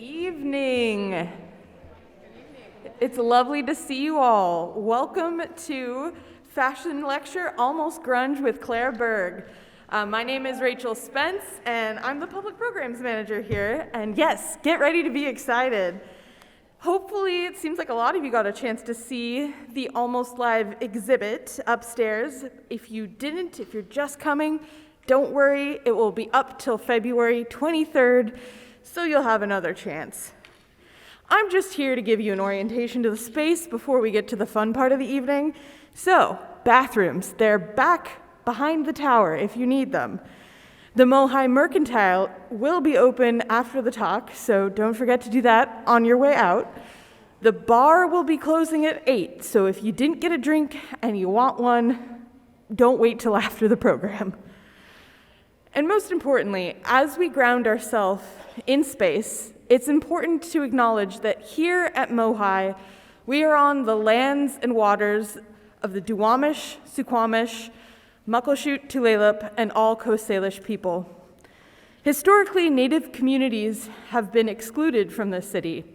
evening. It's lovely to see you all. Welcome to Fashion Lecture Almost Grunge with Claire Berg. My name is Rachel Spence, and I'm the Public Programs Manager here. And yes, get ready to be excited. Hopefully, it seems like a lot of you got a chance to see the Almost Live exhibit upstairs. If you didn't, if you're just coming, don't worry, it will be up till February 23rd, so you'll have another chance. I'm just here to give you an orientation to the space before we get to the fun part of the evening. So, bathrooms, they're back behind the tower if you need them. The Mohai Mercantile will be open after the talk, so don't forget to do that on your way out. The bar will be closing at 8, so if you didn't get a drink and you want one, don't wait till after the program. And most importantly, as we ground ourselves in space, it's important to acknowledge that here at Mohai, we are on the lands and waters of the Duwamish, Suquamish, Muckleshoot, Tulalip, and all Coast Salish people. Historically, Native communities have been excluded from the city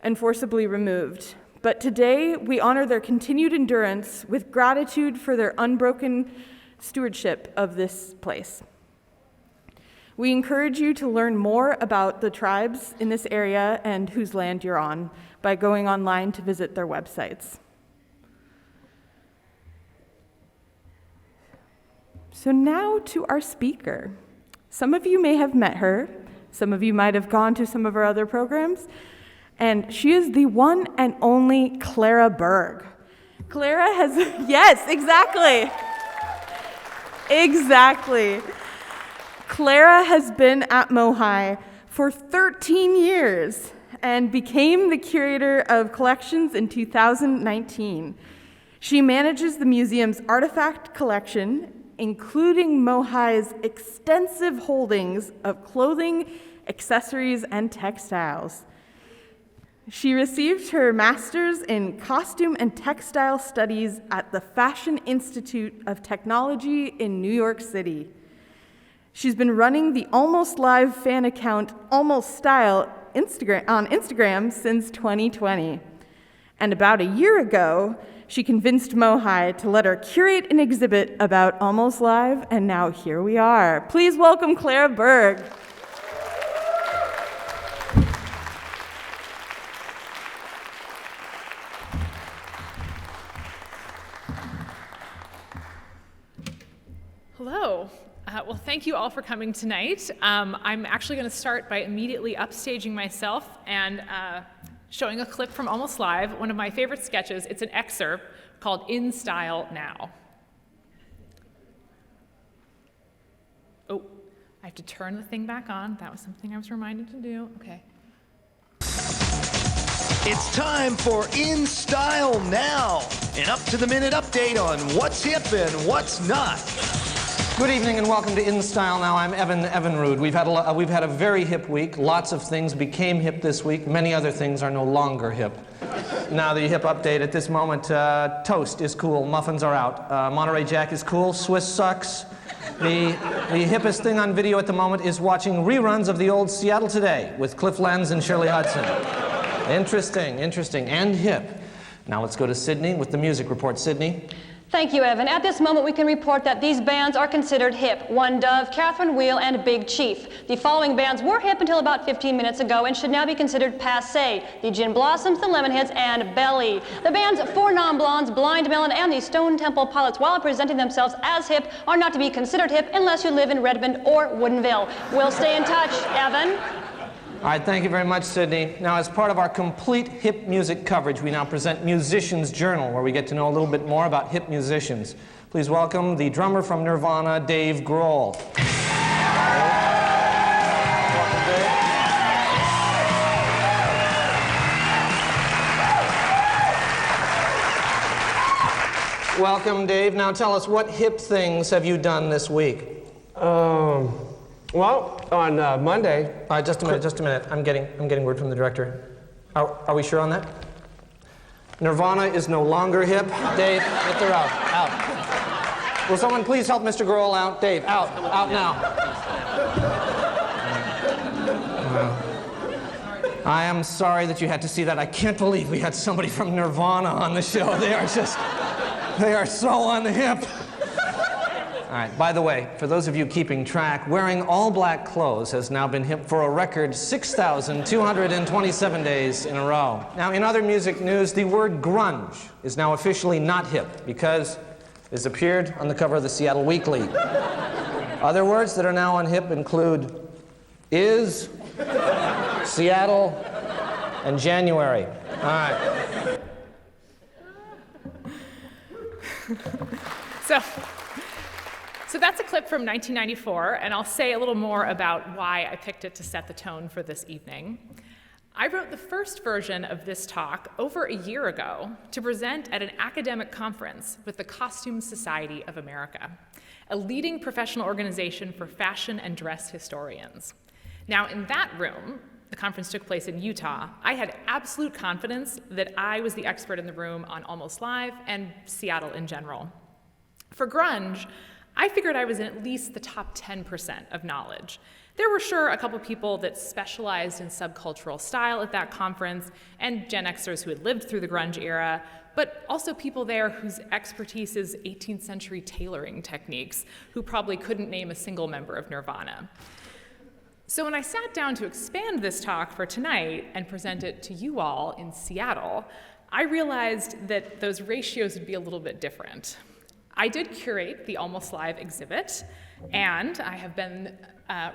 and forcibly removed. But today, we honor their continued endurance with gratitude for their unbroken stewardship of this place. We encourage you to learn more about the tribes in this area and whose land you're on by going online to visit their websites. So now to our speaker. Some of you may have met her, some of you might have gone to some of our other programs, and she is the one and only Clara Berg. Clara has, yes, exactly. Exactly. Clara has been at Mohai for 13 years and became the curator of collections in 2019. She manages the museum's artifact collection, including Mohai's extensive holdings of clothing, accessories, and textiles. She received her master's in costume and textile studies at the Fashion Institute of Technology in New York City. She's been running the Almost Live fan account Almost Style on Instagram since 2020. And about a year ago, she convinced Mohai to let her curate an exhibit about Almost Live, and now here we are. Please welcome Clara Berg. Hello. Well, thank you all for coming tonight. I'm actually going to start by immediately upstaging myself and showing a clip from Almost Live, one of my favorite sketches. It's an excerpt called In Style Now. Oh, I have to turn the thing back on. That was something I was reminded to do. Okay. It's time for In Style Now, an up-to-the-minute update on what's hip and what's not. Good evening and welcome to In Style Now. I'm Evan Evinrude. We've had a very hip week. Lots of things became hip this week. Many other things are no longer hip. Now the hip update at this moment, toast is cool, muffins are out. Monterey Jack is cool, Swiss sucks. The hippest thing on video at the moment is watching reruns of the old Seattle Today with Cliff Lenz and Shirley Hudson. Interesting, and hip. Now let's go to Sydney with the music report. Sydney. Thank you, Evan. At this moment, we can report that these bands are considered hip. One Dove, Catherine Wheel, and Big Chief. The following bands were hip until about 15 minutes ago and should now be considered passé. The Gin Blossoms, the Lemonheads, and Belly. The bands Four Non-Blondes, Blind Melon, and the Stone Temple Pilots, while presenting themselves as hip, are not to be considered hip unless you live in Redmond or Woodinville. We'll stay in touch, Evan. All right, thank you very much, Sydney. Now, as part of our complete hip music coverage, we now present Musician's Journal, where we get to know a little bit more about hip musicians. Please welcome the drummer from Nirvana, Dave Grohl. Welcome, Dave. Now tell us, what hip things have you done this week? Well, on Monday. Just a minute. I'm getting word from the director. Are we sure on that? Nirvana is no longer hip. Dave, get her out. Out. Will someone please help Mr. Grohl out? Dave, out. Out now. I am sorry that you had to see that. I can't believe we had somebody from Nirvana on the show. They are so on the hip. All right, by the way, for those of you keeping track, wearing all black clothes has now been hip for a record 6,227 days in a row. Now, in other music news, the word grunge is now officially not hip because it's appeared on the cover of the Seattle Weekly. Other words that are now on hip include is, Seattle, and January. All right. So that's a clip from 1994, and I'll say a little more about why I picked it to set the tone for this evening. I wrote the first version of this talk over a year ago to present at an academic conference with the Costume Society of America, a leading professional organization for fashion and dress historians. Now, in that room, the conference took place in Utah, I had absolute confidence that I was the expert in the room on Almost Live and Seattle in general. For grunge, I figured I was in at least the top 10% of knowledge. There were sure a couple people that specialized in subcultural style at that conference, and Gen Xers who had lived through the grunge era, but also people there whose expertise is 18th century tailoring techniques, who probably couldn't name a single member of Nirvana. So when I sat down to expand this talk for tonight and present it to you all in Seattle, I realized that those ratios would be a little bit different. I did curate the Almost Live exhibit, and I have been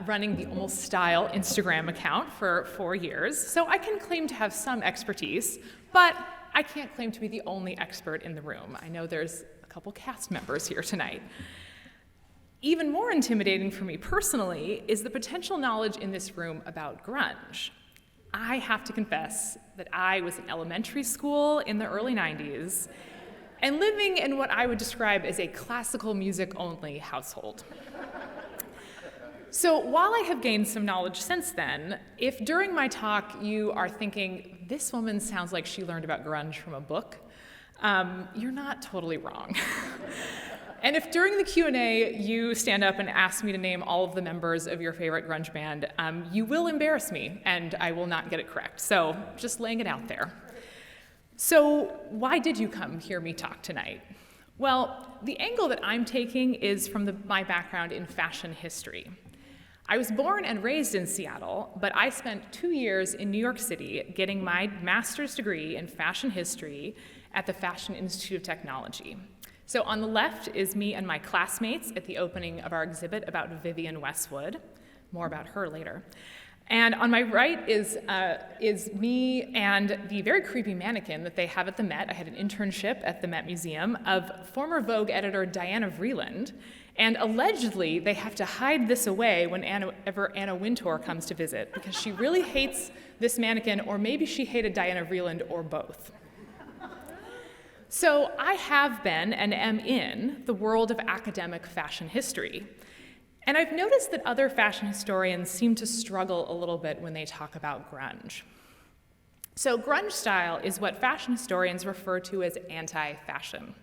running the Almost Style Instagram account for 4 years, so I can claim to have some expertise, but I can't claim to be the only expert in the room. I know there's a couple cast members here tonight. Even more intimidating for me personally is the potential knowledge in this room about grunge. I have to confess that I was in elementary school in the early 90s, and living in what I would describe as a classical music only household. So while I have gained some knowledge since then, if during my talk you are thinking, this woman sounds like she learned about grunge from a book, you're not totally wrong. And if during the Q&A you stand up and ask me to name all of the members of your favorite grunge band, you will embarrass me and I will not get it correct. So just laying it out there. So why did you come hear me talk tonight? Well, the angle that I'm taking is from my background in fashion history. I was born and raised in Seattle, but I spent 2 years in New York City getting my master's degree in fashion history at the Fashion Institute of Technology. So on the left is me and my classmates at the opening of our exhibit about Vivienne Westwood. More about her later. And on my right is me and the very creepy mannequin that they have at the Met. I had an internship at the Met Museum of former Vogue editor Diana Vreeland. And allegedly, they have to hide this away whenever Anna Wintour comes to visit, because she really hates this mannequin, or maybe she hated Diana Vreeland, or both. So I have been and am in the world of academic fashion history. And I've noticed that other fashion historians seem to struggle a little bit when they talk about grunge. So grunge style is what fashion historians refer to as anti-fashion.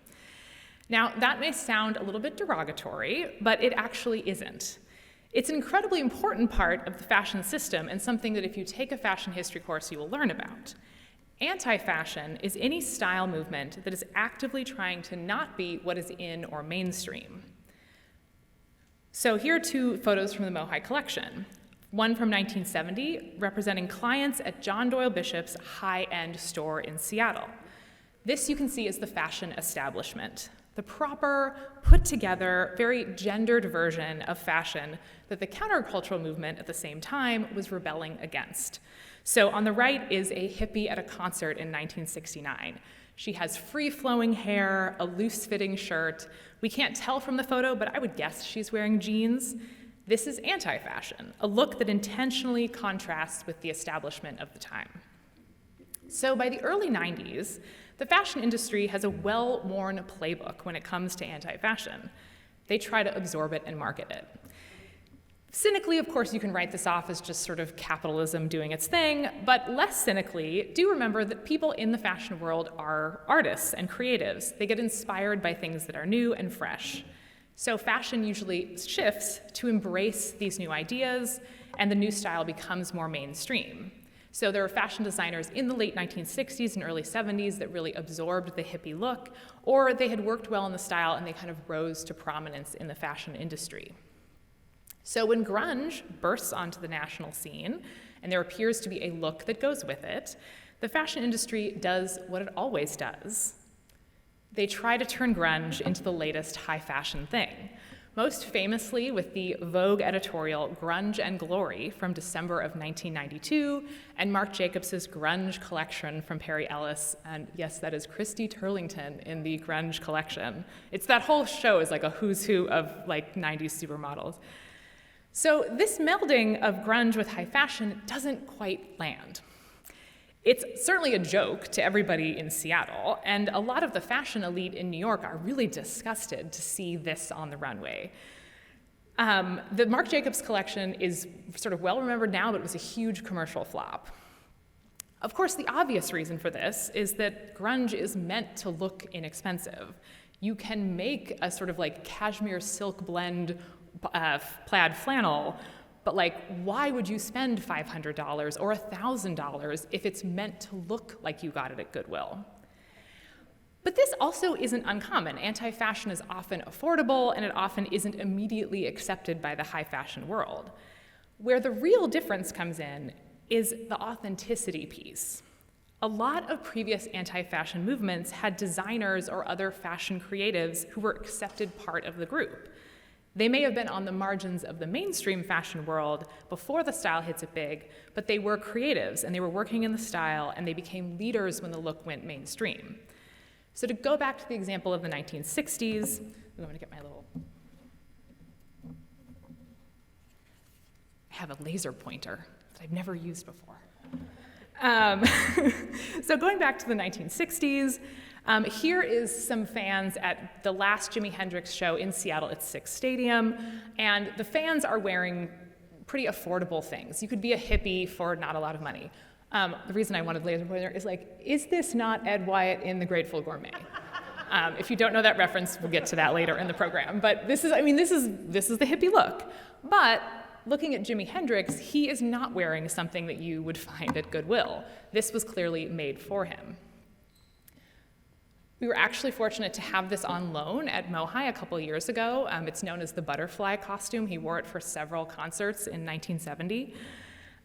Now, that may sound a little bit derogatory, but it actually isn't. It's an incredibly important part of the fashion system and something that if you take a fashion history course, you will learn about. Anti-fashion is any style movement that is actively trying to not be what is in or mainstream. So here are 2 photos from the Mohai collection. One from 1970, representing clients at John Doyle Bishop's high-end store in Seattle. This you can see is the fashion establishment, the proper, put-together, very gendered version of fashion that the countercultural movement at the same time was rebelling against. So on the right is a hippie at a concert in 1969. She has free-flowing hair, a loose-fitting shirt. We can't tell from the photo, but I would guess she's wearing jeans. This is anti-fashion, a look that intentionally contrasts with the establishment of the time. So by the early 90s, the fashion industry has a well-worn playbook when it comes to anti-fashion. They try to absorb it and market it. Cynically, of course, you can write this off as just sort of capitalism doing its thing, but less cynically, do remember that people in the fashion world are artists and creatives. They get inspired by things that are new and fresh. So fashion usually shifts to embrace these new ideas, and the new style becomes more mainstream. So there were fashion designers in the late 1960s and early 70s that really absorbed the hippie look, or they had worked well in the style and they kind of rose to prominence in the fashion industry. So when grunge bursts onto the national scene, and there appears to be a look that goes with it, the fashion industry does what it always does. They try to turn grunge into the latest high fashion thing, most famously with the Vogue editorial Grunge and Glory from December of 1992, and Marc Jacobs's Grunge collection from Perry Ellis, and yes, that is Christy Turlington in the Grunge collection. It's that whole show is like a who's who of like 90s supermodels. So this melding of grunge with high fashion doesn't quite land. It's certainly a joke to everybody in Seattle, and a lot of the fashion elite in New York are really disgusted to see this on the runway. The Marc Jacobs collection is sort of well remembered now, but it was a huge commercial flop. Of course, the obvious reason for this is that grunge is meant to look inexpensive. You can make a sort of like cashmere silk blend plaid flannel, but like, why would you spend $500 or $1,000 if it's meant to look like you got it at Goodwill? But this also isn't uncommon. Anti-fashion is often affordable, and it often isn't immediately accepted by the high fashion world. Where the real difference comes in is the authenticity piece. A lot of previous anti-fashion movements had designers or other fashion creatives who were accepted part of the group. They may have been on the margins of the mainstream fashion world before the style hits it big, but they were creatives and they were working in the style and they became leaders when the look went mainstream. So to go back to the example of the 1960s, I'm going to get my little, I have a laser pointer that I've never used before. So going back to the 1960s, here is some fans at the last Jimi Hendrix show in Seattle at Sick's Stadium, and the fans are wearing pretty affordable things. You could be a hippie for not a lot of money. The reason I wanted laser pointer is like, is this not Ed Wyatt in The Grateful Gourmet? If you don't know that reference, we'll get to that later in the program. But this is the hippie look. But looking at Jimi Hendrix, he is not wearing something that you would find at Goodwill. This was clearly made for him. We were actually fortunate to have this on loan at Mohai a couple years ago. It's known as the butterfly costume. He wore it for several concerts in 1970.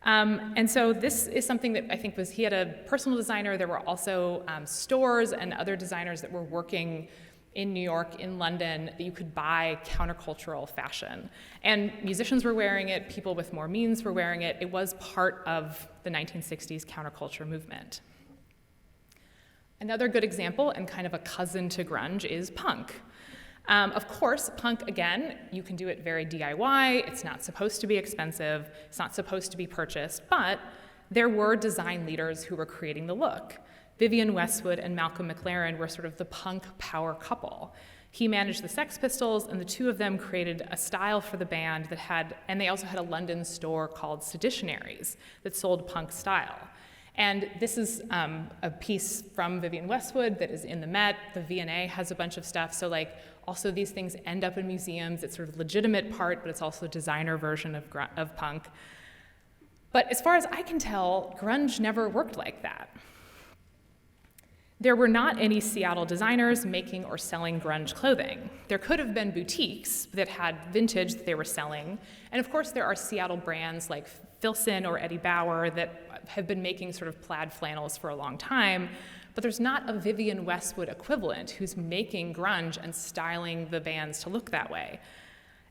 And so this is something that I think he had a personal designer. There were also stores and other designers that were working in New York, in London, that you could buy countercultural fashion. And musicians were wearing it, people with more means were wearing it. It was part of the 1960s counterculture movement. Another good example, and kind of a cousin to grunge, is punk. Of course, punk, again, you can do it very DIY. It's not supposed to be expensive. It's not supposed to be purchased. But there were design leaders who were creating the look. Vivienne Westwood and Malcolm McLaren were sort of the punk power couple. He managed the Sex Pistols, and the two of them created a style for the band that and they also had a London store called Seditionaries that sold punk style. And this is a piece from Vivienne Westwood that is in the Met. The V&A has a bunch of stuff. So like, also these things end up in museums. It's sort of a legitimate part, but it's also a designer version of punk. But as far as I can tell, grunge never worked like that. There were not any Seattle designers making or selling grunge clothing. There could have been boutiques that had vintage that they were selling. And of course, there are Seattle brands like Filson or Eddie Bauer that have been making sort of plaid flannels for a long time, but there's not a Vivienne Westwood equivalent who's making grunge and styling the bands to look that way.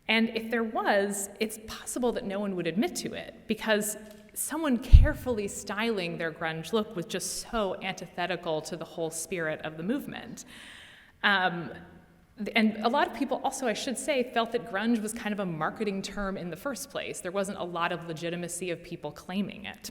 And if there was, it's possible that no one would admit to it, because someone carefully styling their grunge look was just so antithetical to the whole spirit of the movement. And a lot of people also, I should say, felt that grunge was kind of a marketing term in the first place. There wasn't a lot of legitimacy of people claiming it.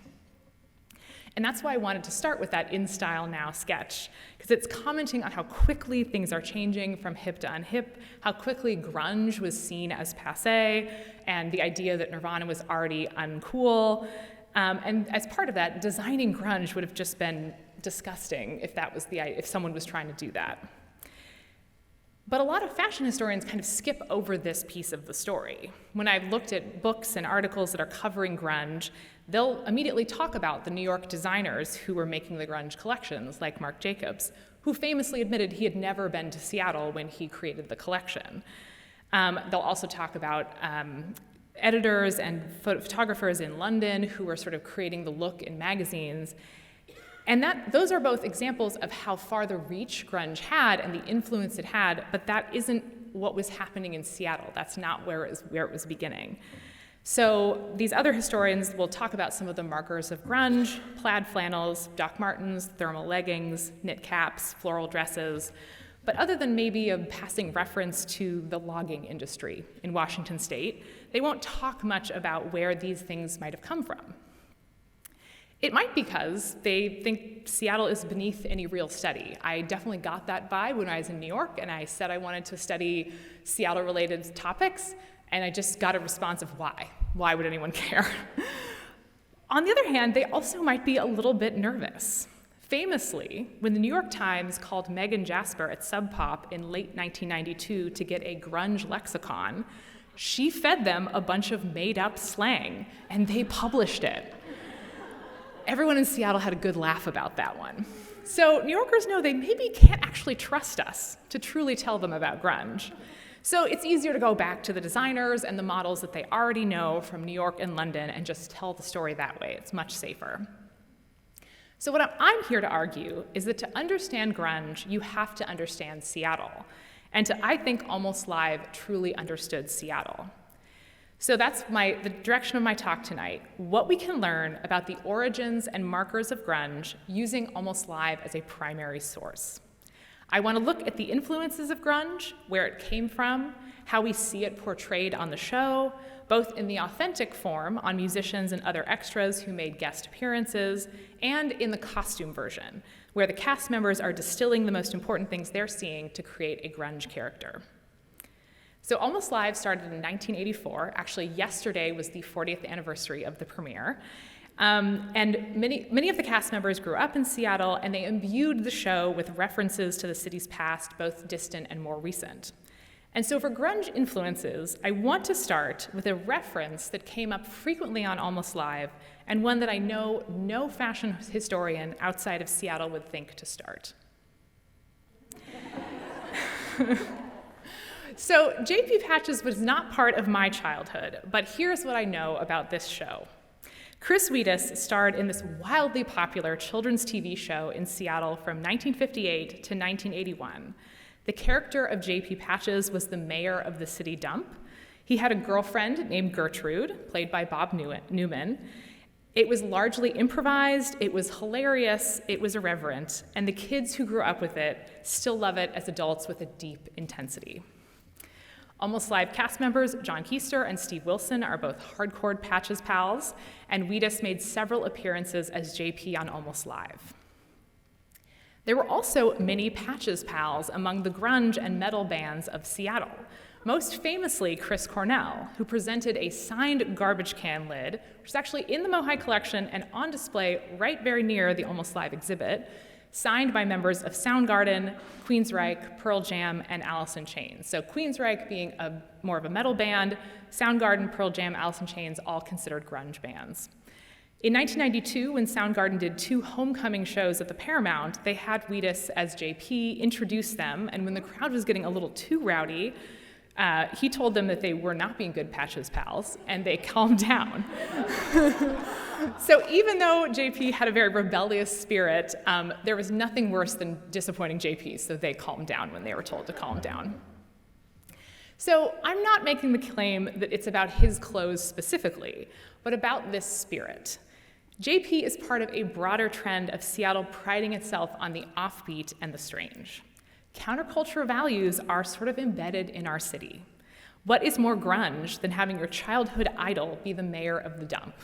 And that's why I wanted to start with that In Style Now sketch, because it's commenting on how quickly things are changing from hip to unhip, how quickly grunge was seen as passé, and the idea that Nirvana was already uncool. And as part of that, designing grunge would have just been disgusting if someone was trying to do that. But a lot of fashion historians kind of skip over this piece of the story. When I've looked at books and articles that are covering grunge, they'll immediately talk about the New York designers who were making the grunge collections, like Marc Jacobs, who famously admitted he had never been to Seattle when he created the collection. They'll also talk about editors and photographers in London who were sort of creating the look in magazines. And those are both examples of how far the reach grunge had and the influence it had, but that isn't what was happening in Seattle. That's not where it was beginning. So these other historians will talk about some of the markers of grunge: plaid flannels, Doc Martens, thermal leggings, knit caps, floral dresses. But other than maybe a passing reference to the logging industry in Washington state, they won't talk much about where these things might have come from. It might be because they think Seattle is beneath any real study. I definitely got that vibe when I was in New York and I said I wanted to study Seattle-related topics, and I just got a response of why. Why would anyone care? On the other hand, they also might be a little bit nervous. Famously, when the New York Times called Megan Jasper at Sub Pop in late 1992 to get a grunge lexicon, she fed them a bunch of made-up slang, and they published it. Everyone in Seattle had a good laugh about that one. So New Yorkers know they maybe can't actually trust us to truly tell them about grunge. So it's easier to go back to the designers and the models that they already know from New York and London and just tell the story that way. It's much safer. So what I'm here to argue is that to understand grunge, you have to understand Seattle. And I think Almost Live truly understood Seattle. So that's the direction of my talk tonight: what we can learn about the origins and markers of grunge using Almost Live as a primary source. I want to look at the influences of grunge, where it came from, how we see it portrayed on the show, both in the authentic form on musicians and other extras who made guest appearances, and in the costume version, where the cast members are distilling the most important things they're seeing to create a grunge character. So Almost Live started in 1984. Actually, yesterday was the 40th anniversary of the premiere. And many of the cast members grew up in Seattle, and they imbued the show with references to the city's past, both distant and more recent. And so for grunge influences, I want to start with a reference that came up frequently on Almost Live, and one that I know no fashion historian outside of Seattle would think to start. So JP Patches was not part of my childhood, but here's what I know about this show. Chris Wheatus starred in this wildly popular children's TV show in Seattle from 1958 to 1981. The character of JP Patches was the mayor of the city dump. He had a girlfriend named Gertrude, played by Bob Newman. It was largely improvised, it was hilarious, it was irreverent, and the kids who grew up with it still love it as adults with a deep intensity. Almost Live cast members John Keister and Steve Wilson are both hardcore Patches pals, and Wheatus made several appearances as JP on Almost Live. There were also many Patches pals among the grunge and metal bands of Seattle, most famously Chris Cornell, who presented a signed garbage can lid, which is actually in the Mohai collection and on display right very near the Almost Live exhibit, signed by members of Soundgarden, Queensryche, Pearl Jam, and Alice in Chains. So Queensryche being more of a metal band, Soundgarden, Pearl Jam, Alice in Chains, all considered grunge bands. In 1992, when Soundgarden did 2 homecoming shows at the Paramount, they had Wheatus as JP introduce them, and when the crowd was getting a little too rowdy, he told them that they were not being good Patches pals, and they calmed down. So even though JP had a very rebellious spirit, there was nothing worse than disappointing JP, so they calmed down when they were told to calm down. So I'm not making the claim that it's about his clothes specifically, but about this spirit. JP is part of a broader trend of Seattle priding itself on the offbeat and the strange. Counterculture values are sort of embedded in our city. What is more grunge than having your childhood idol be the mayor of the dump?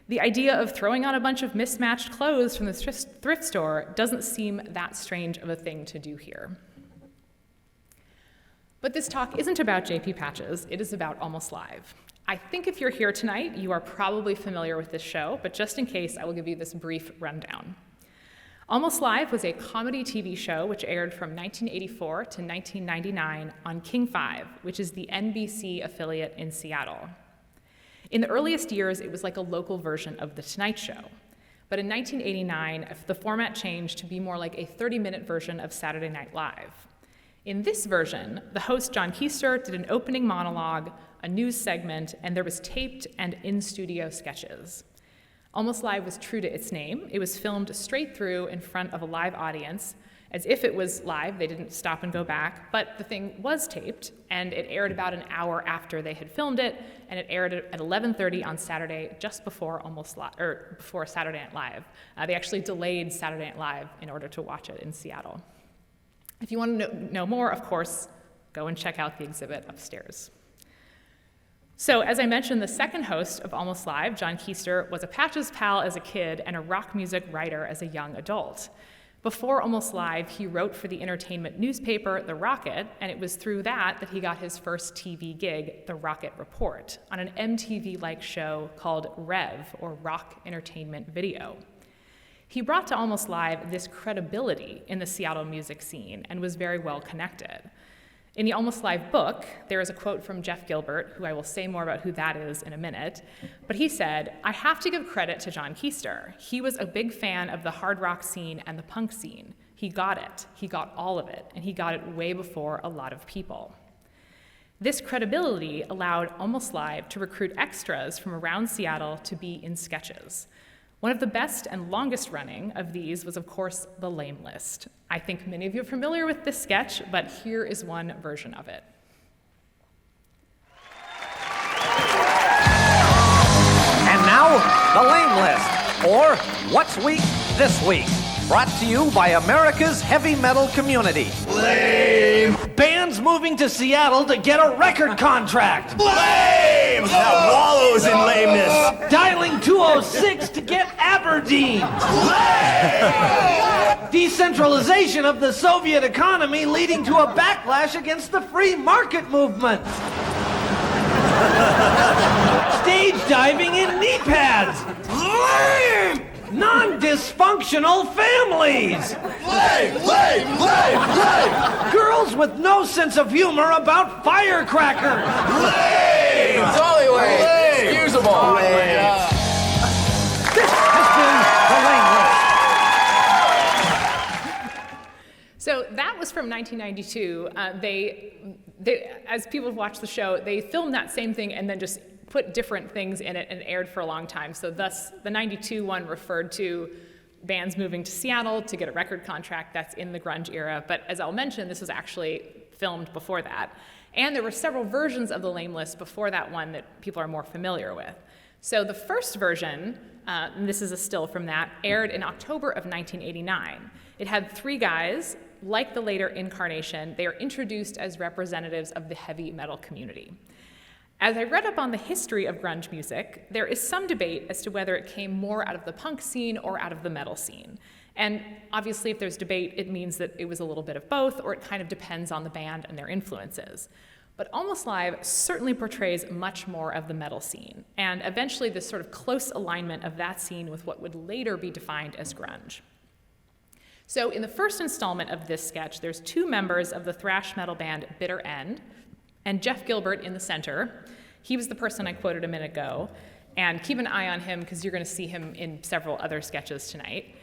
The idea of throwing on a bunch of mismatched clothes from the thrift store doesn't seem that strange of a thing to do here. But this talk isn't about JP Patches, it is about Almost Live. I think if you're here tonight, you are probably familiar with this show, but just in case, I will give you this brief rundown. Almost Live was a comedy TV show which aired from 1984 to 1999 on King 5, which is the NBC affiliate in Seattle. In the earliest years, it was like a local version of The Tonight Show. But in 1989, the format changed to be more like a 30-minute version of Saturday Night Live. In this version, the host, John Keister, did an opening monologue, a news segment, and there was taped and in-studio sketches. Almost Live was true to its name. It was filmed straight through in front of a live audience, as if it was live. They didn't stop and go back, but the thing was taped, and it aired about an hour after they had filmed it, and it aired at 11:30 on Saturday, just before before Saturday Night Live. They actually delayed Saturday Night Live in order to watch it in Seattle. If you want to know more, of course, go and check out the exhibit upstairs. So, as I mentioned, the second host of Almost Live, John Keister, was a Patches pal as a kid and a rock music writer as a young adult. Before Almost Live, he wrote for the entertainment newspaper, The Rocket, and it was through that he got his first TV gig, The Rocket Report, on an MTV-like show called Rev, or Rock Entertainment Video. He brought to Almost Live this credibility in the Seattle music scene and was very well connected. In the Almost Live book, there is a quote from Jeff Gilbert, who I will say more about who that is in a minute, but he said, "I have to give credit to John Keister. He was a big fan of the hard rock scene and the punk scene. He got it. He got all of it, and he got it way before a lot of people." This credibility allowed Almost Live to recruit extras from around Seattle to be in sketches. One of the best and longest running of these was, of course, The Lame List. I think many of you are familiar with this sketch, but here is one version of it. And now, The Lame List, or What's Weak This Week, brought to you by America's heavy metal community. Lame! Bands moving to Seattle to get a record contract. Lame! That wallows in lameness. Dialing 206 to get Aberdeen. Decentralization of the Soviet economy leading to a backlash against the free market movement. Stage diving in knee pads. Lame! Non-dysfunctional families. Lame! Lame! Lame! Lame! Girls with no sense of humor about firecrackers. Lame! It's only way excusable. This has been The Lame List. So that was from 1992. They, as people have watched the show, they filmed that same thing and then just put different things in it and aired for a long time. So thus, the 92 one referred to bands moving to Seattle to get a record contract. That's in the grunge era. But as I'll mention, this was actually filmed before that. And there were several versions of The Lame List before that one that people are more familiar with. So the first version, and this is a still from that, aired in October of 1989. It had three guys. Like the later incarnation, they are introduced as representatives of the heavy metal community. As I read up on the history of grunge music, there is some debate as to whether it came more out of the punk scene or out of the metal scene. And obviously, if there's debate, it means that it was a little bit of both, or it kind of depends on the band and their influences. But Almost Live certainly portrays much more of the metal scene, and eventually this sort of close alignment of that scene with what would later be defined as grunge. So in the first installment of this sketch, there's two members of the thrash metal band Bitter End, and Jeff Gilbert in the center. He was the person I quoted a minute ago, and keep an eye on him because you're going to see him in several other sketches tonight.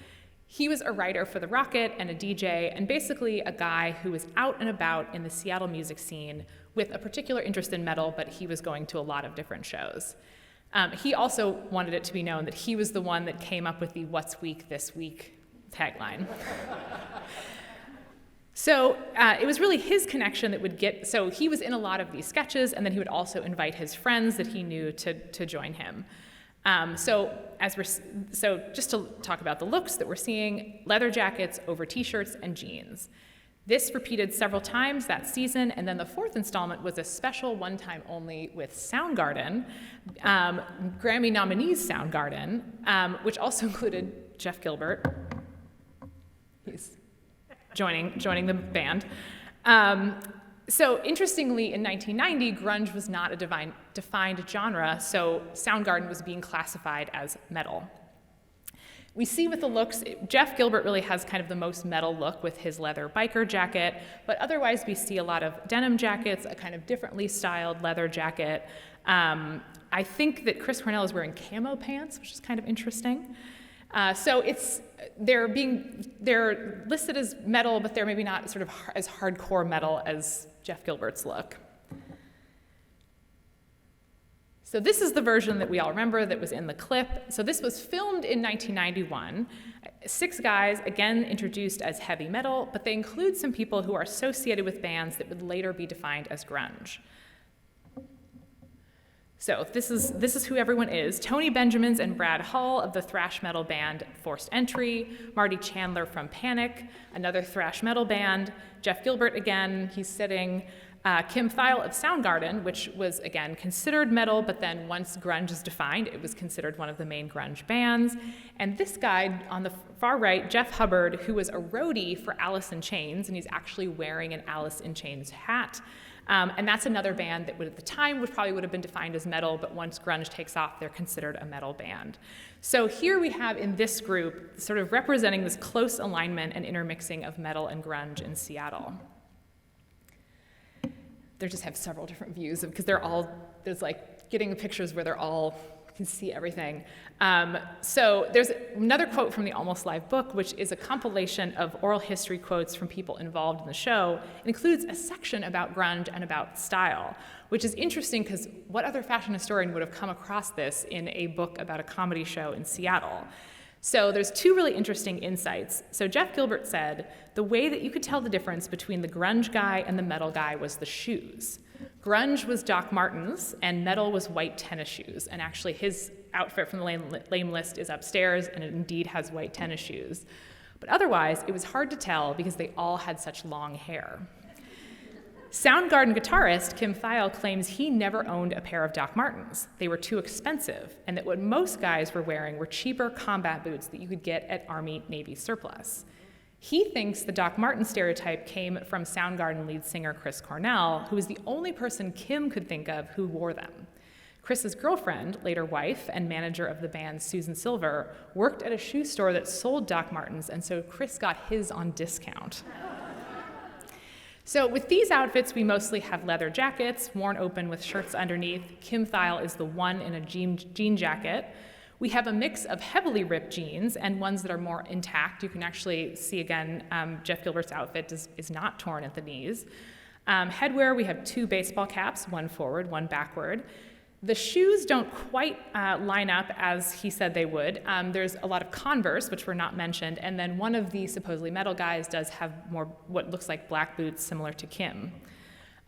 He was a writer for The Rocket and a DJ, and basically a guy who was out and about in the Seattle music scene with a particular interest in metal, but he was going to a lot of different shows. He also wanted it to be known that he was the one that came up with the What's Weak This Week tagline. So it was really his connection that would get, so he was in a lot of these sketches, and then he would also invite his friends that he knew to join him. So just to talk about the looks that we're seeing, leather jackets over t-shirts and jeans. This repeated several times that season, and then the fourth installment was a special one-time only with Soundgarden, Grammy nominees Soundgarden, which also included Jeff Gilbert. He's joining the band. So interestingly, in 1990, grunge was not a defined genre, so Soundgarden was being classified as metal. We see with the looks, Jeff Gilbert really has kind of the most metal look with his leather biker jacket, but otherwise we see a lot of denim jackets, a kind of differently styled leather jacket. I think that Chris Cornell is wearing camo pants, which is kind of interesting. So they're listed as metal, but they're maybe not sort of as hardcore metal as Jeff Gilbert's look. So this is the version that we all remember that was in the clip. So this was filmed in 1991. 6 guys, again introduced as heavy metal, but they include some people who are associated with bands that would later be defined as grunge. So this is who everyone is. Tony Benjamins and Brad Hull of the thrash metal band Forced Entry, Marty Chandler from Panic, another thrash metal band, Jeff Gilbert again, he's sitting, Kim Thile of Soundgarden, which was, again, considered metal, but then once grunge is defined, it was considered one of the main grunge bands. And this guy on the far right, Jeff Hubbard, who was a roadie for Alice in Chains, and he's actually wearing an Alice in Chains hat. And that's another band that at the time would have been defined as metal, but once grunge takes off, they're considered a metal band. So here we have in this group sort of representing this close alignment and intermixing of metal and grunge in Seattle. They just have several different views because there's like getting pictures where they're all, you can see everything. So there's another quote from the Almost Live book, which is a compilation of oral history quotes from people involved in the show. It includes a section about grunge and about style, which is interesting because what other fashion historian would have come across this in a book about a comedy show in Seattle? So there's 2 really interesting insights. So Jeff Gilbert said, the way that you could tell the difference between the grunge guy and the metal guy was the shoes. Grunge was Doc Martens, and metal was white tennis shoes. And actually his outfit from the lame list is upstairs, and it indeed has white tennis shoes. But otherwise, it was hard to tell because they all had such long hair. Soundgarden guitarist Kim Thile claims he never owned a pair of Doc Martens. They were too expensive, and that what most guys were wearing were cheaper combat boots that you could get at Army-Navy surplus. He thinks the Doc Marten stereotype came from Soundgarden lead singer Chris Cornell, who was the only person Kim could think of who wore them. Chris's girlfriend, later wife and manager of the band Susan Silver, worked at a shoe store that sold Doc Martens, and so Chris got his on discount. So with these outfits, we mostly have leather jackets, worn open with shirts underneath. Kim Thile is the one in a jean jacket. We have a mix of heavily ripped jeans and ones that are more intact. You can actually see again, Jeff Gilbert's outfit is not torn at the knees. Headwear, we have 2 baseball caps, one forward, one backward. The shoes don't quite line up as he said they would. There's a lot of Converse, which were not mentioned, and then one of the supposedly metal guys does have more what looks like black boots similar to Kim.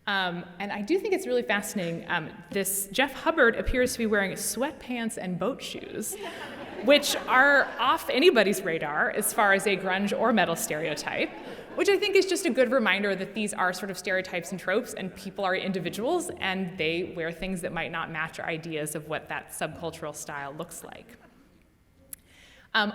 And I do think it's really fascinating. This Jeff Hubbard appears to be wearing sweatpants and boat shoes, which are off anybody's radar as far as a grunge or metal stereotype, which I think is just a good reminder that these are sort of stereotypes and tropes, and people are individuals, and they wear things that might not match our ideas of what that subcultural style looks like.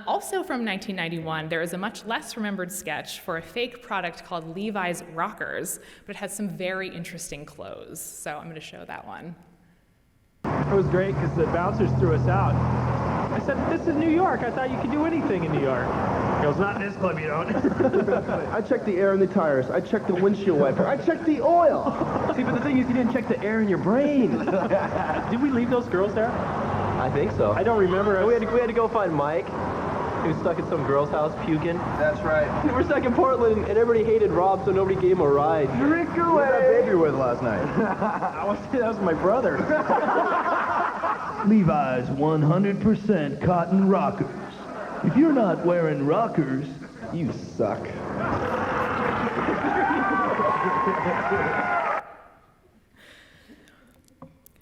Also from 1991, there is a much less remembered sketch for a fake product called Levi's Rockers, but it has some very interesting clothes. So I'm going to show that one. It was great because the bouncers threw us out. I said, this is New York. I thought you could do anything in New York. He goes, not in this club, you don't. I checked the air in the tires. I checked the windshield wiper. I checked the oil. See, but the thing is, you didn't check the air in your brain. Did we leave those girls there? I think so. I don't remember. We had to go find Mike. He was stuck at some girl's house puking. That's right. We're stuck in Portland, and everybody hated Rob, so nobody gave him a ride. Drink away. Who was that baby with last night? That was my brother. Levi's 100% cotton rockers. If you're not wearing rockers, You suck.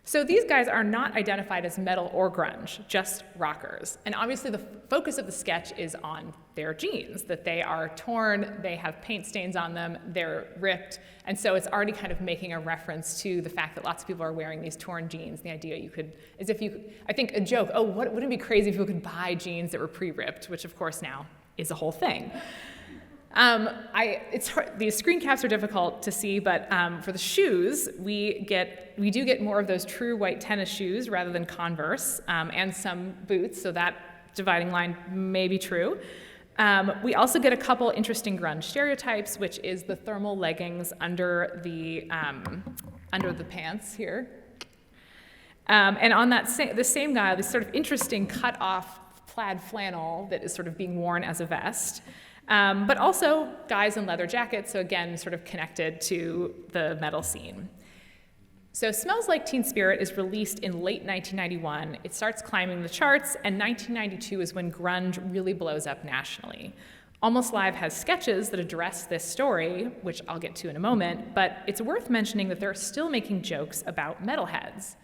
So these guys are not identified as metal or grunge, just rockers. And obviously the focus of the sketch is on their jeans, that they are torn, they have paint stains on them, they're ripped, and so it's already kind of making a reference to the fact that lots of people are wearing these torn jeans. The idea you could, as if you, I think a joke, oh, wouldn't it be crazy if people could buy jeans that were pre-ripped, which of course now is a whole thing. It's hard, these screen caps are difficult to see, but for the shoes, we do get more of those true white tennis shoes rather than Converse, and some boots, so that dividing line may be true. We also get a couple interesting grunge stereotypes, which is the thermal leggings under the pants here. And on that the same guy, this sort of interesting cut-off plaid flannel that is sort of being worn as a vest. But also guys in leather jackets, so again, sort of connected to the metal scene. So Smells Like Teen Spirit is released in late 1991. It starts climbing the charts, and 1992 is when grunge really blows up nationally. Almost Live has sketches that address this story, which I'll get to in a moment, but it's worth mentioning that they're still making jokes about metalheads.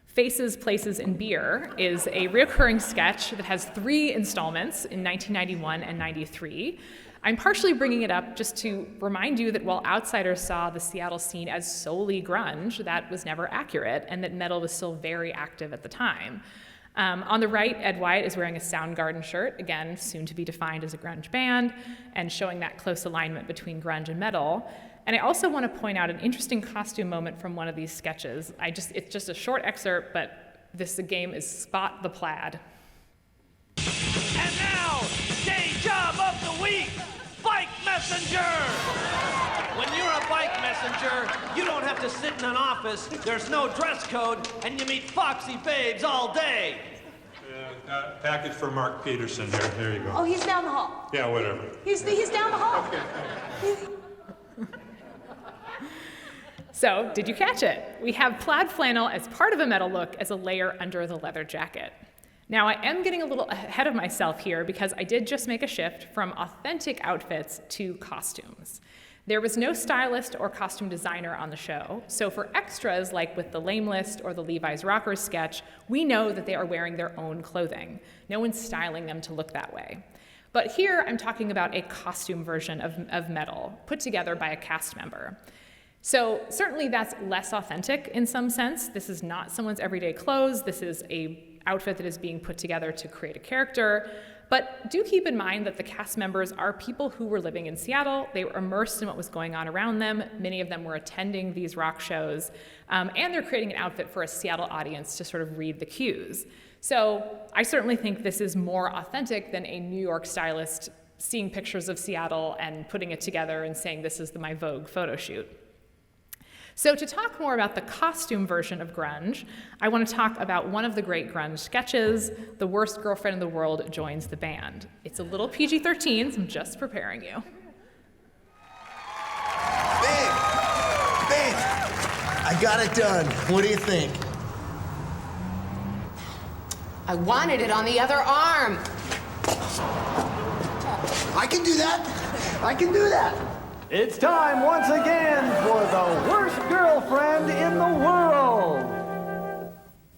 Faces, Places, and Beer is a recurring sketch that has 3 installments in 1991 and 93. I'm partially bringing it up just to remind you that while outsiders saw the Seattle scene as solely grunge, that was never accurate, and that metal was still very active at the time. On the right, Ed Wyatt is wearing a Soundgarden shirt, again, soon to be defined as a grunge band, and showing that close alignment between grunge and metal. And I also want to point out an interesting costume moment from one of these sketches. It's just a short excerpt, but the game is Spot the Plaid. And now, day job of the week, Bike Messenger! When you're a bike messenger, you don't have to sit in an office, there's no dress code, and you meet foxy babes all day. Package for Mark Peterson here. There you go. Oh, he's down the hall. Yeah, whatever. He's down the hall. Okay. So, did you catch it? We have plaid flannel as part of a metal look as a layer under the leather jacket. Now, I am getting a little ahead of myself here because I did just make a shift from authentic outfits to costumes. There was no stylist or costume designer on the show, so for extras like with the Lame List or the Levi's Rockers sketch, we know that they are wearing their own clothing. No one's styling them to look that way. But here I'm talking about a costume version of metal, put together by a cast member. So certainly that's less authentic in some sense. This is not someone's everyday clothes. This is an outfit that is being put together to create a character. But do keep in mind that the cast members are people who were living in Seattle. They were immersed in what was going on around them. Many of them were attending these rock shows. And they're creating an outfit for a Seattle audience to sort of read the cues. So I certainly think this is more authentic than a New York stylist seeing pictures of Seattle and putting it together and saying this is my Vogue photo shoot. So to talk more about the costume version of grunge, I want to talk about one of the great grunge sketches, The Worst Girlfriend in the World Joins the Band. It's a little PG-13, so I'm just preparing you. Babe, I got it done. What do you think? I wanted it on the other arm. I can do that. I can do that. It's time once again for the worst girlfriend in the world.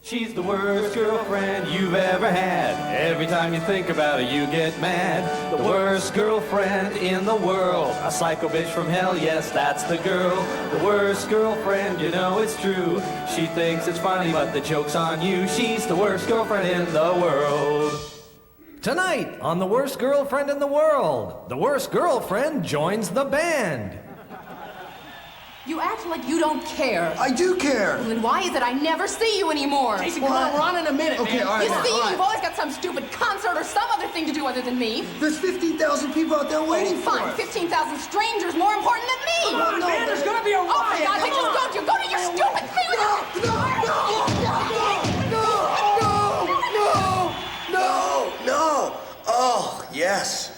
She's the worst girlfriend you've ever had. Every time you think about it, you get mad. The worst girlfriend in the world. A psycho bitch from hell, yes, that's the girl. The worst girlfriend, you know it's true. She thinks it's funny, but the joke's on you. She's the worst girlfriend in the world. Tonight on The Worst Girlfriend in the World, the worst girlfriend joins the band. You act like you don't care. I do care. Well, then why is it I never see you anymore? Jason, come on, we're on in a minute, Okay, man. all right, You see, you've always got some stupid concert or some other thing to do other than me. There's 15,000 people out there waiting for Fine, us. 15,000 strangers more important than me. Come on, man, there's gonna be a Oh, for riot. God's sake, just go to your stupid thing. No. Oh, yes.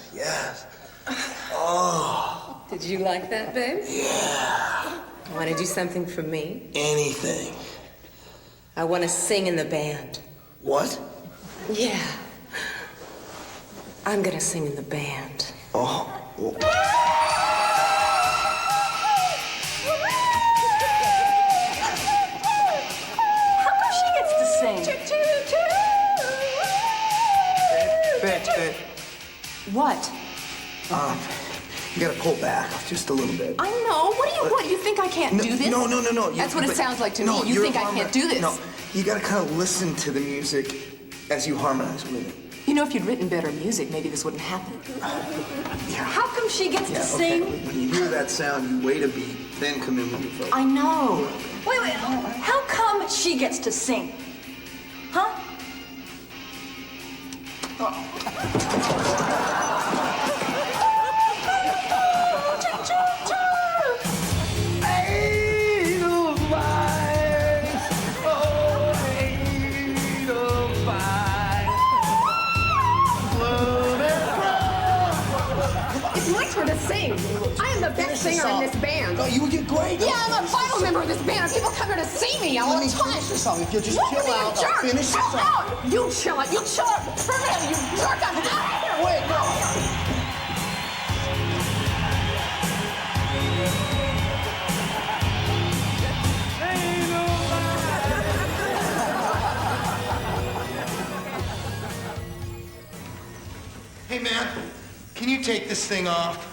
Oh. Did you like that, babe? Yeah. Want to do something for me? Anything. I want to sing in the band. What? Yeah. I'm gonna sing in the band. Oh. How come she gets to sing? Babe. What? You gotta pull back just a little bit. I know. What do you think I can't do this? No. That's what it sounds like to no, me. You think I can't do this? No, you gotta kind of listen to the music as you harmonize with it. You know, if you'd written better music, maybe this wouldn't happen. Yeah. How come she gets to sing? Okay. When you hear that sound, you wait a beat, then come in with your focus. I know. Wait. How come she gets to sing? Huh? It's my turn to sing. I am the best singer in this band. Oh, you would get great. Yeah, I'm a vital member of this band. People come here to see me all the time. Finish the song. If you just Look chill at me, out, you jerk. I'll finish the Chill song. out. You chill out. You chill out. For a minute, you jerk. I'm out of here. Wait, no. Hey, man, can you take this thing off?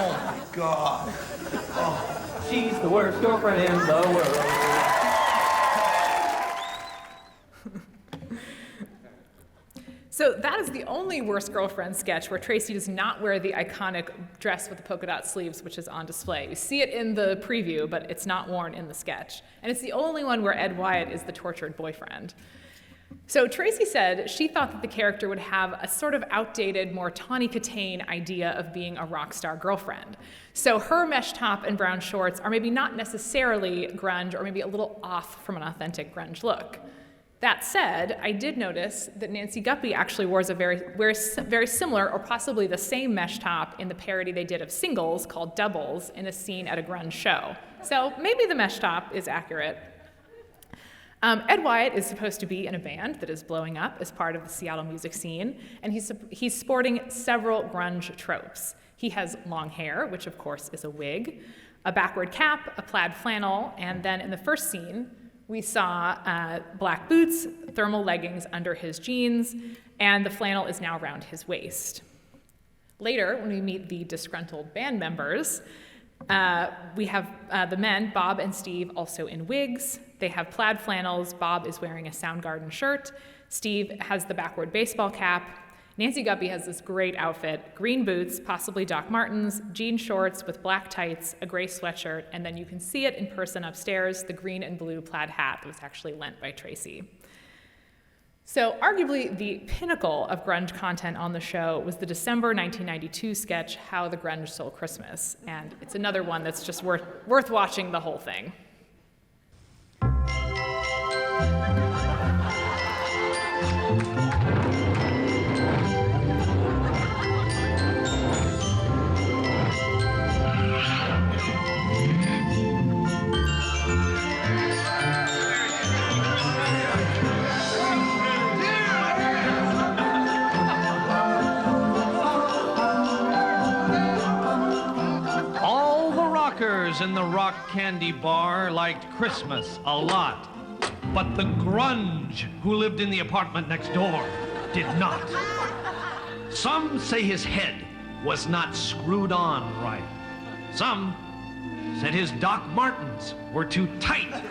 Oh, my God. Oh. She's the worst girlfriend in the world. So that is the only Worst Girlfriend sketch where Tracy does not wear the iconic dress with the polka dot sleeves, which is on display. You see it in the preview, but it's not worn in the sketch. And it's the only one where Ed Wyatt is the tortured boyfriend. So Tracy said she thought that the character would have a sort of outdated, more Tawny Katane idea of being a rock star girlfriend. So her mesh top and brown shorts are maybe not necessarily grunge, or maybe a little off from an authentic grunge look. That said, I did notice that Nancy Guppy actually wears a very similar, or possibly the same mesh top in the parody they did of Singles called Doubles in a scene at a grunge show. So maybe the mesh top is accurate. Ed Wyatt is supposed to be in a band that is blowing up as part of the Seattle music scene, and he's sporting several grunge tropes. He has long hair, which of course is a wig, a backward cap, a plaid flannel, and then in the first scene, we saw black boots, thermal leggings under his jeans, and the flannel is now around his waist. Later, when we meet the disgruntled band members, we have the men, Bob and Steve, also in wigs. They have plaid flannels. Bob is wearing a Soundgarden shirt. Steve has the backward baseball cap. Nancy Guppy has this great outfit, green boots, possibly Doc Martens, jean shorts with black tights, a gray sweatshirt, and then you can see it in person upstairs, the green and blue plaid hat that was actually lent by Tracy. So arguably the pinnacle of grunge content on the show was the December 1992 sketch, How the Grunge Stole Christmas, and it's another one that's just worth watching the whole thing. In the rock candy bar liked Christmas a lot, but the grunge who lived in the apartment next door did not. Some say his head was not screwed on right. Some said his Doc Martens were too tight.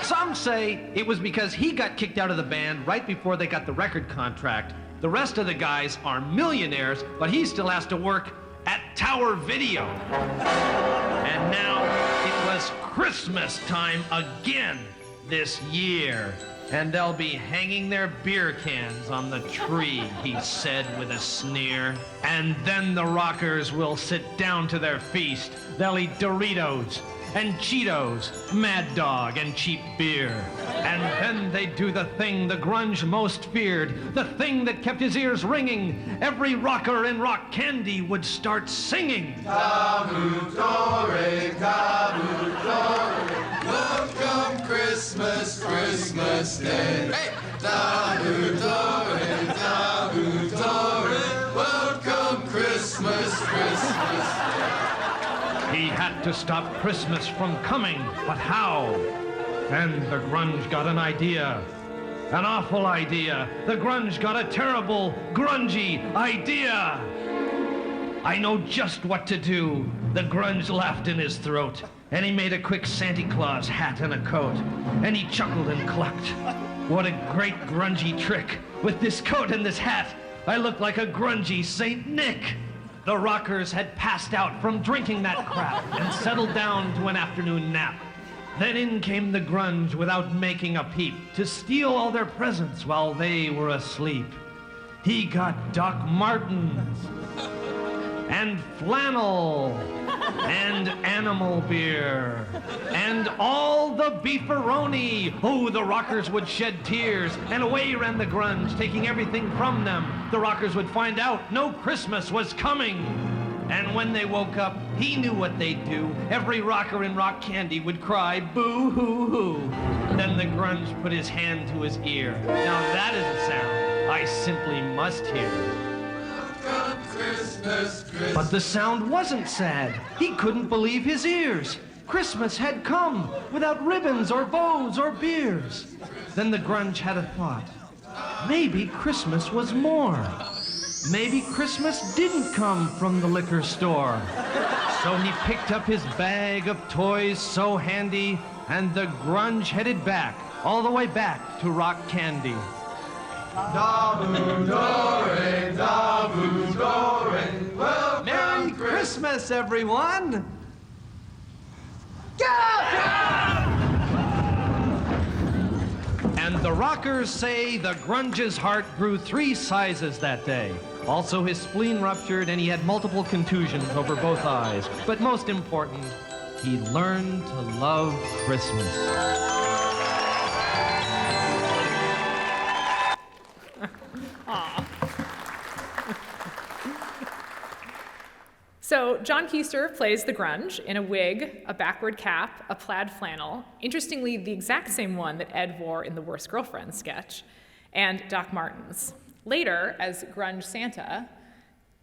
Some say it was because he got kicked out of the band right before they got the record contract. The rest of the guys are millionaires, but he still has to work at Tower Video. And now it was Christmas time again this year. And they'll be hanging their beer cans on the tree, he said with a sneer. And then the rockers will sit down to their feast. They'll eat Doritos and Cheetos, Mad Dog, and cheap beer. And then they'd do the thing the grunge most feared, the thing that kept his ears ringing. Every rocker in rock candy would start singing. Tabutore, tabutore, welcome Christmas, Christmas Day. Hey! Tabutore, tabutore, welcome Christmas, Christmas Day. He had to stop Christmas from coming, but how? And the grunge got an idea. An awful idea. The grunge got a terrible, grungy idea. I know just what to do. The grunge laughed in his throat, and he made a quick Santa Claus hat and a coat, and he chuckled and clucked. What a great grungy trick. With this coat and this hat, I look like a grungy Saint Nick. The rockers had passed out from drinking that crap and settled down to an afternoon nap. Then in came the grunge without making a peep to steal all their presents while they were asleep. He got Doc Martens and flannel and animal beer and all the beefaroni. Oh, the rockers would shed tears, and away ran the grunge, taking everything from them. The rockers would find out no Christmas was coming. And when they woke up, he knew what they'd do. Every rocker in Rock Candy would cry, boo-hoo-hoo. Then the grunge put his hand to his ear. Now that is a sound I simply must hear. Welcome Christmas, Christmas. But the sound wasn't sad. He couldn't believe his ears. Christmas had come without ribbons or bows or beers. Then the grunge had a thought. Maybe Christmas was more. Maybe Christmas didn't come from the liquor store. So he picked up his bag of toys so handy, and the grunge headed back, all the way back to Rock Candy. Dabu-do-re, dabu-do-re, welcome Merry Christmas, everyone! And the rockers say the grunge's heart grew 3 sizes that day. Also, his spleen ruptured and he had multiple contusions over both eyes. But most important, he learned to love Christmas. So John Keister plays the grunge in a wig, a backward cap, a plaid flannel, interestingly the exact same one that Ed wore in the Worst Girlfriend sketch, and Doc Martens. Later, as Grunge Santa,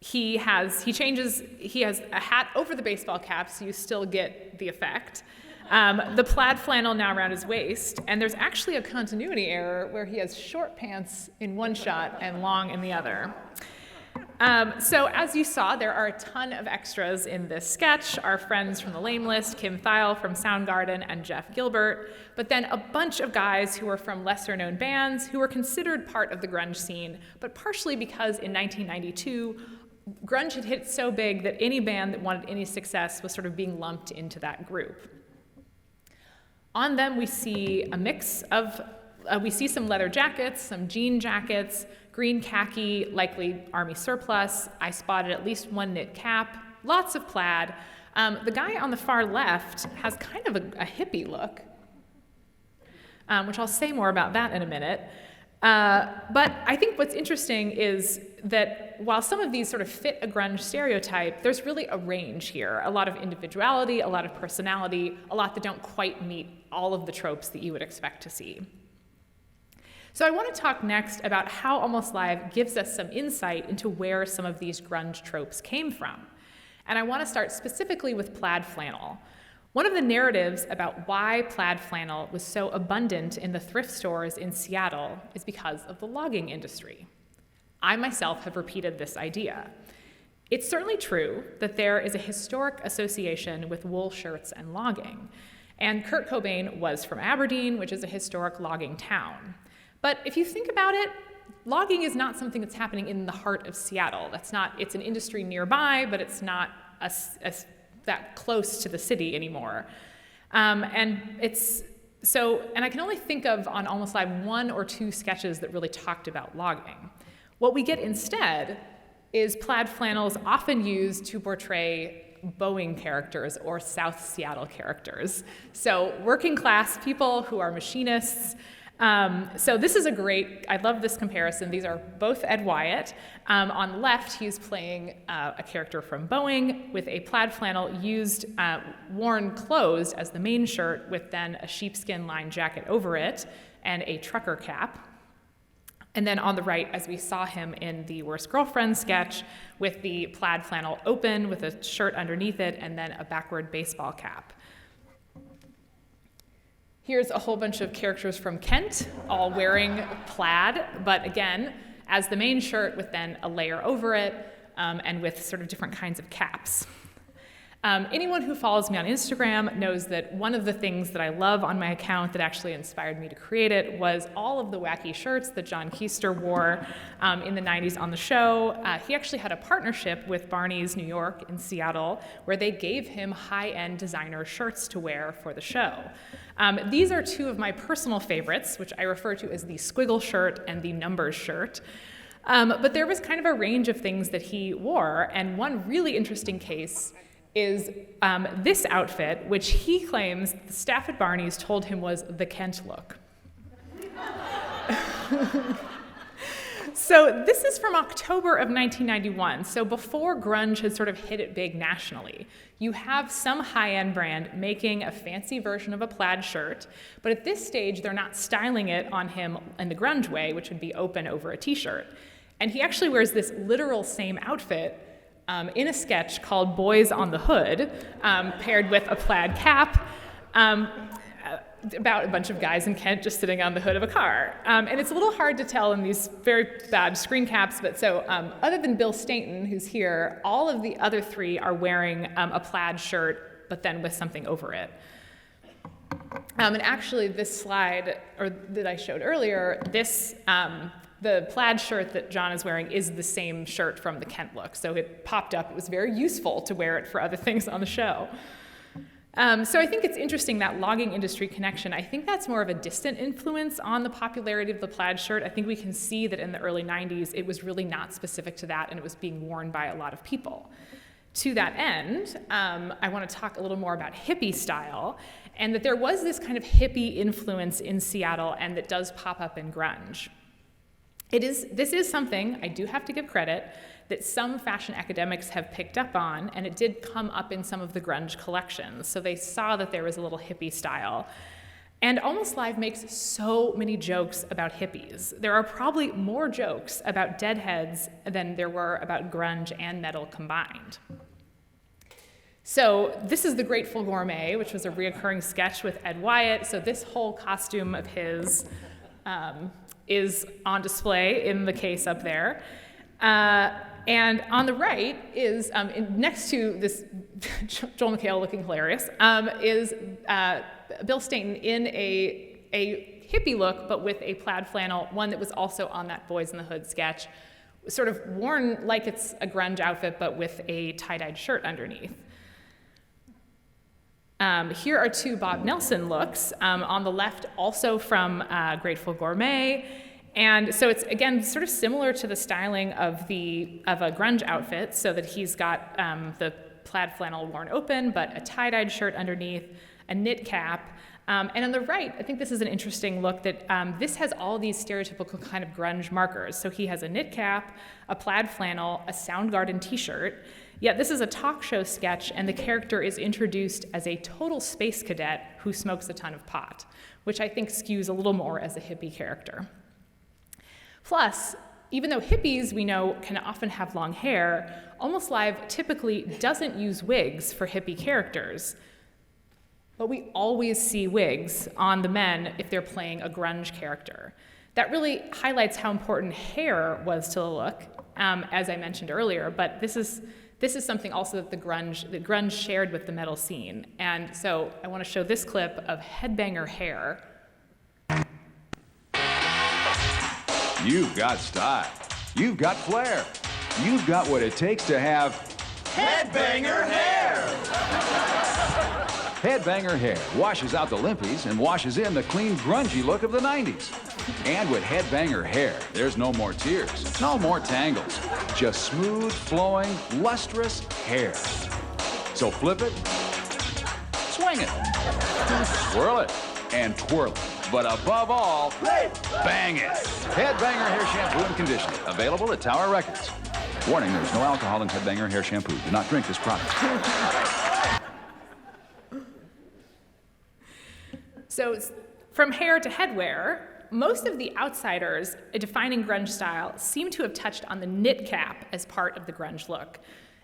he has a hat over the baseball cap, so you still get the effect. The plaid flannel now around his waist, and there's actually a continuity error where he has short pants in one shot and long in the other. So as you saw, there are a ton of extras in this sketch. Our friends from the Lame List, Kim Thile from Soundgarden, and Jeff Gilbert, but then a bunch of guys who were from lesser-known bands who were considered part of the grunge scene, but partially because in 1992, grunge had hit so big that any band that wanted any success was sort of being lumped into that group. On them, we see a mix of we see some leather jackets, some jean jackets, green khaki, likely army surplus. I spotted at least one knit cap, lots of plaid. The guy on the far left has kind of a hippie look, which I'll say more about that in a minute. But I think what's interesting is that while some of these sort of fit a grunge stereotype, there's really a range here, a lot of individuality, a lot of personality, a lot that don't quite meet all of the tropes that you would expect to see. So I want to talk next about how Almost Live gives us some insight into where some of these grunge tropes came from. And I want to start specifically with plaid flannel. One of the narratives about why plaid flannel was so abundant in the thrift stores in Seattle is because of the logging industry. I myself have repeated this idea. It's certainly true that there is a historic association with wool shirts and logging. And Kurt Cobain was from Aberdeen, which is a historic logging town. But if you think about it, logging is not something that's happening in the heart of Seattle. It's an industry nearby, but it's not that close to the city anymore. And I can only think of on Almost Live 1 or 2 sketches that really talked about logging. What we get instead is plaid flannels often used to portray Boeing characters or South Seattle characters. So working class people who are machinists. So this is I love this comparison. These are both Ed Wyatt. On the left, he's playing a character from Boeing with a plaid flannel worn closed as the main shirt with then a sheepskin lined jacket over it and a trucker cap. And then on the right, as we saw him in the Worst Girlfriend sketch, with the plaid flannel open with a shirt underneath it and then a backward baseball cap. Here's a whole bunch of characters from Kent, all wearing plaid, but again, as the main shirt with then a layer over it, and with sort of different kinds of caps. Anyone who follows me on Instagram knows that one of the things that I love on my account that actually inspired me to create it was all of the wacky shirts that John Keister wore in the 90s on the show. He actually had a partnership with Barney's New York in Seattle where they gave him high-end designer shirts to wear for the show. These are two of my personal favorites, which I refer to as the squiggle shirt and the numbers shirt. But there was kind of a range of things that he wore, and one really interesting case is this outfit, which he claims the staff at Barney's told him was the Kent look. So this is from October of 1991, so before grunge had sort of hit it big nationally. You have some high-end brand making a fancy version of a plaid shirt, but at this stage they're not styling it on him in the grunge way, which would be open over a t-shirt. And he actually wears this literal same outfit in a sketch called Boys on the Hood, paired with a plaid cap, about a bunch of guys in Kent just sitting on the hood of a car. And it's a little hard to tell in these very bad screen caps, but so other than Bill Stainton, who's here, all of the other three are wearing a plaid shirt, but then with something over it. And actually this slide, or that I showed earlier, this, the plaid shirt that John is wearing is the same shirt from the Kent look. So it popped up. It was very useful to wear it for other things on the show. So I think it's interesting, that logging industry connection. I think that's more of a distant influence on the popularity of the plaid shirt. I think we can see that in the early 90s, it was really not specific to that, and it was being worn by a lot of people. To that end, I want to talk a little more about hippie style, and that there was this kind of hippie influence in Seattle, and that does pop up in grunge. This is something, I do have to give credit, that some fashion academics have picked up on, and it did come up in some of the grunge collections. So they saw that there was a little hippie style. And Almost Live makes so many jokes about hippies. There are probably more jokes about deadheads than there were about grunge and metal combined. So this is The Grateful Gourmet, which was a reoccurring sketch with Ed Wyatt. So this whole costume of his is on display in the case up there. And on the right is, next to this Joel McHale looking hilarious, is Bill Stainton in a hippie look, but with a plaid flannel, one that was also on that Boys in the Hood sketch, sort of worn like it's a grunge outfit, but with a tie-dyed shirt underneath. Here are two Bob Nelson looks. On the left, also from Grateful Gourmet. And so it's, again, sort of similar to the styling of a grunge outfit, so that he's got the plaid flannel worn open, but a tie-dyed shirt underneath, a knit cap. And on the right, I think this is an interesting look, that this has all these stereotypical kind of grunge markers. So he has a knit cap, a plaid flannel, a Soundgarden t-shirt. Yet this is a talk show sketch, and the character is introduced as a total space cadet who smokes a ton of pot, which I think skews a little more as a hippie character. Plus, even though hippies, we know, can often have long hair, Almost Live typically doesn't use wigs for hippie characters. But we always see wigs on the men if they're playing a grunge character. That really highlights how important hair was to the look, as I mentioned earlier, but this is something also that grunge shared with the metal scene. And so I want to show this clip of headbanger hair. You've got style. You've got flair. You've got what it takes to have headbanger hair. Headbanger hair washes out the limpies and washes in the clean, grungy look of the 90s. And with headbanger hair, there's no more tears, no more tangles, just smooth, flowing, lustrous hair. So flip it, swing it, swirl it, and twirl it. But above all, bang it. Headbanger hair shampoo and conditioner, available at Tower Records. Warning, there's no alcohol in Headbanger hair shampoo. Do not drink this product. So from hair to headwear, most of the outsiders defining grunge style seem to have touched on the knit cap as part of the grunge look.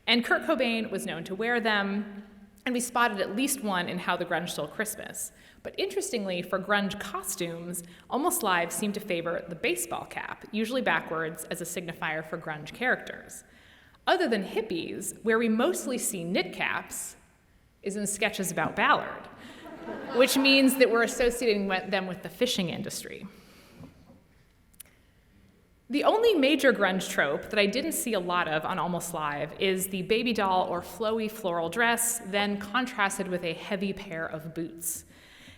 And Kurt Cobain was known to wear them, and we spotted at least one in How the Grunge Stole Christmas. But interestingly, for grunge costumes, Almost Live seemed to favor the baseball cap, usually backwards, as a signifier for grunge characters. Other than hippies, where we mostly see knit caps, is in sketches about Ballard, which means that we're associating them with the fishing industry. The only major grunge trope that I didn't see a lot of on Almost Live is the baby doll or flowy floral dress, then contrasted with a heavy pair of boots.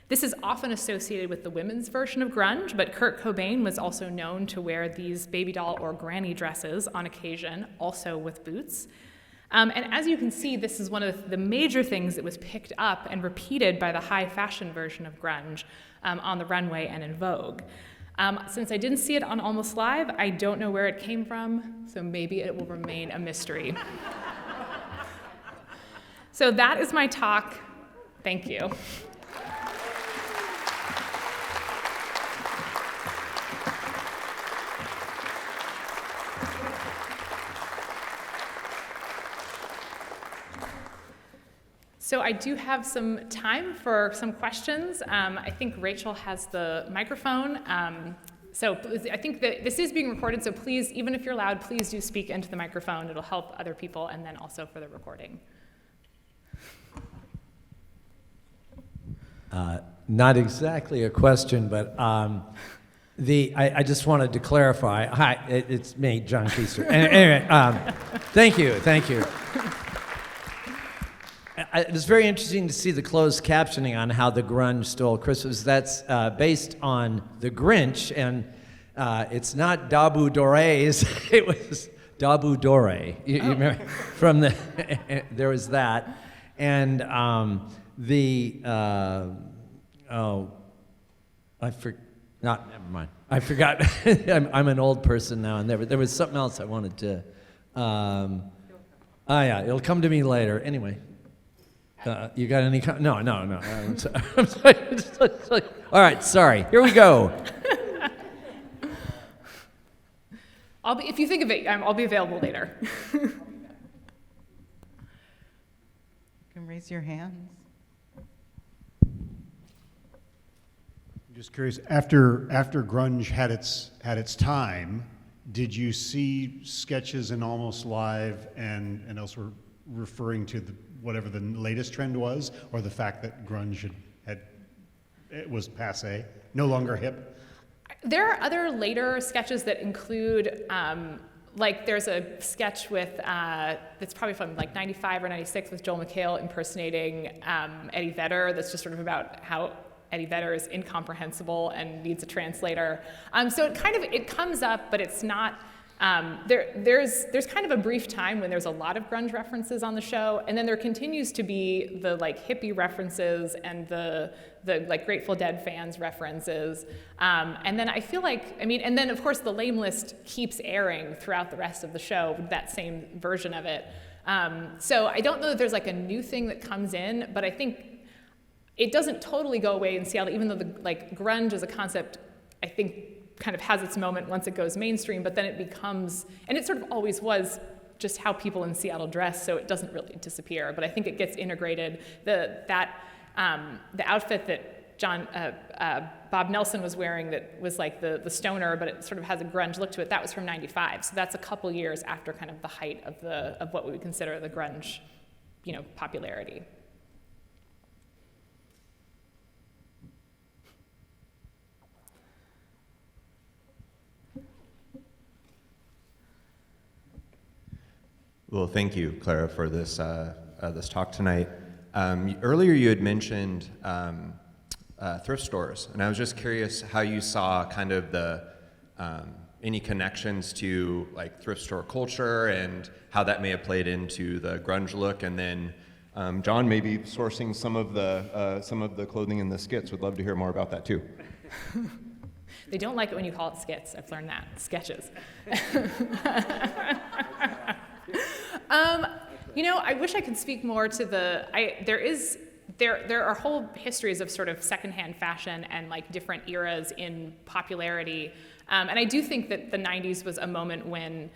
This is often associated with the women's version of grunge, but Kurt Cobain was also known to wear these baby doll or granny dresses on occasion, also with boots. And as you can see, this is one of the major things that was picked up and repeated by the high fashion version of grunge on the runway and in Vogue. Since I didn't see it on Almost Live, I don't know where it came from, so maybe it will remain a mystery. So that is my talk. Thank you. So I do have some time for some questions. I think Rachel has the microphone. So I think that this is being recorded, so please, even if you're loud, please do speak into the microphone. It'll help other people, and then also for the recording. Not exactly a question, but I just wanted to clarify. Hi, it's me, John Keister. Anyway, thank you. It was very interesting to see the closed captioning on how the grunge stole Christmas. That's based on the Grinch, and it's not Dabu Dore's. It was Dabu Dore. You remember from the there was that, and not. Never mind. I forgot. I'm an old person now, and there was something else I wanted to. Yeah, it'll come to me later. Anyway. You got any? No. I'm sorry. All right, sorry. Here we go. If you think of it, I'll be available later. You can raise your hands. I'm just curious. After grunge had its time, did you see sketches in Almost Live and elsewhere referring to whatever the latest trend was, or the fact that grunge it was passé, no longer hip? There are other later sketches that include, like there's a sketch with, that's probably from like 95 or 96 with Joel McHale impersonating Eddie Vedder, that's just sort of about how Eddie Vedder is incomprehensible and needs a translator. So it comes up, but it's not, there's kind of a brief time when there's a lot of grunge references on the show, and then there continues to be the like hippie references and the like Grateful Dead fans references, and then I feel like, and then of course the Lame List keeps airing throughout the rest of the show, that same version of it. So I don't know that there's like a new thing that comes in, but I think it doesn't totally go away in Seattle, even though grunge as a concept, I think, kind of has its moment once it goes mainstream, but then it becomes, and it sort of always was just how people in Seattle dress, so it doesn't really disappear, but I think it gets integrated. The outfit that Bob Nelson was wearing that was like the stoner, but it sort of has a grunge look to it, that was from 95, so that's a couple years after kind of the height of what we would consider the grunge, popularity. Well, thank you, Clara, for this this talk tonight. Earlier, you had mentioned thrift stores, and I was just curious how you saw kind of the any connections to like thrift store culture and how that may have played into the grunge look, and then John maybe sourcing some of the clothing in the skits. Would love to hear more about that too. They don't like it when you call it skits. I've learned that. Sketches. I wish I could speak more to there are whole histories of sort of secondhand fashion and like different eras in popularity. And I do think that the 90s was a moment when,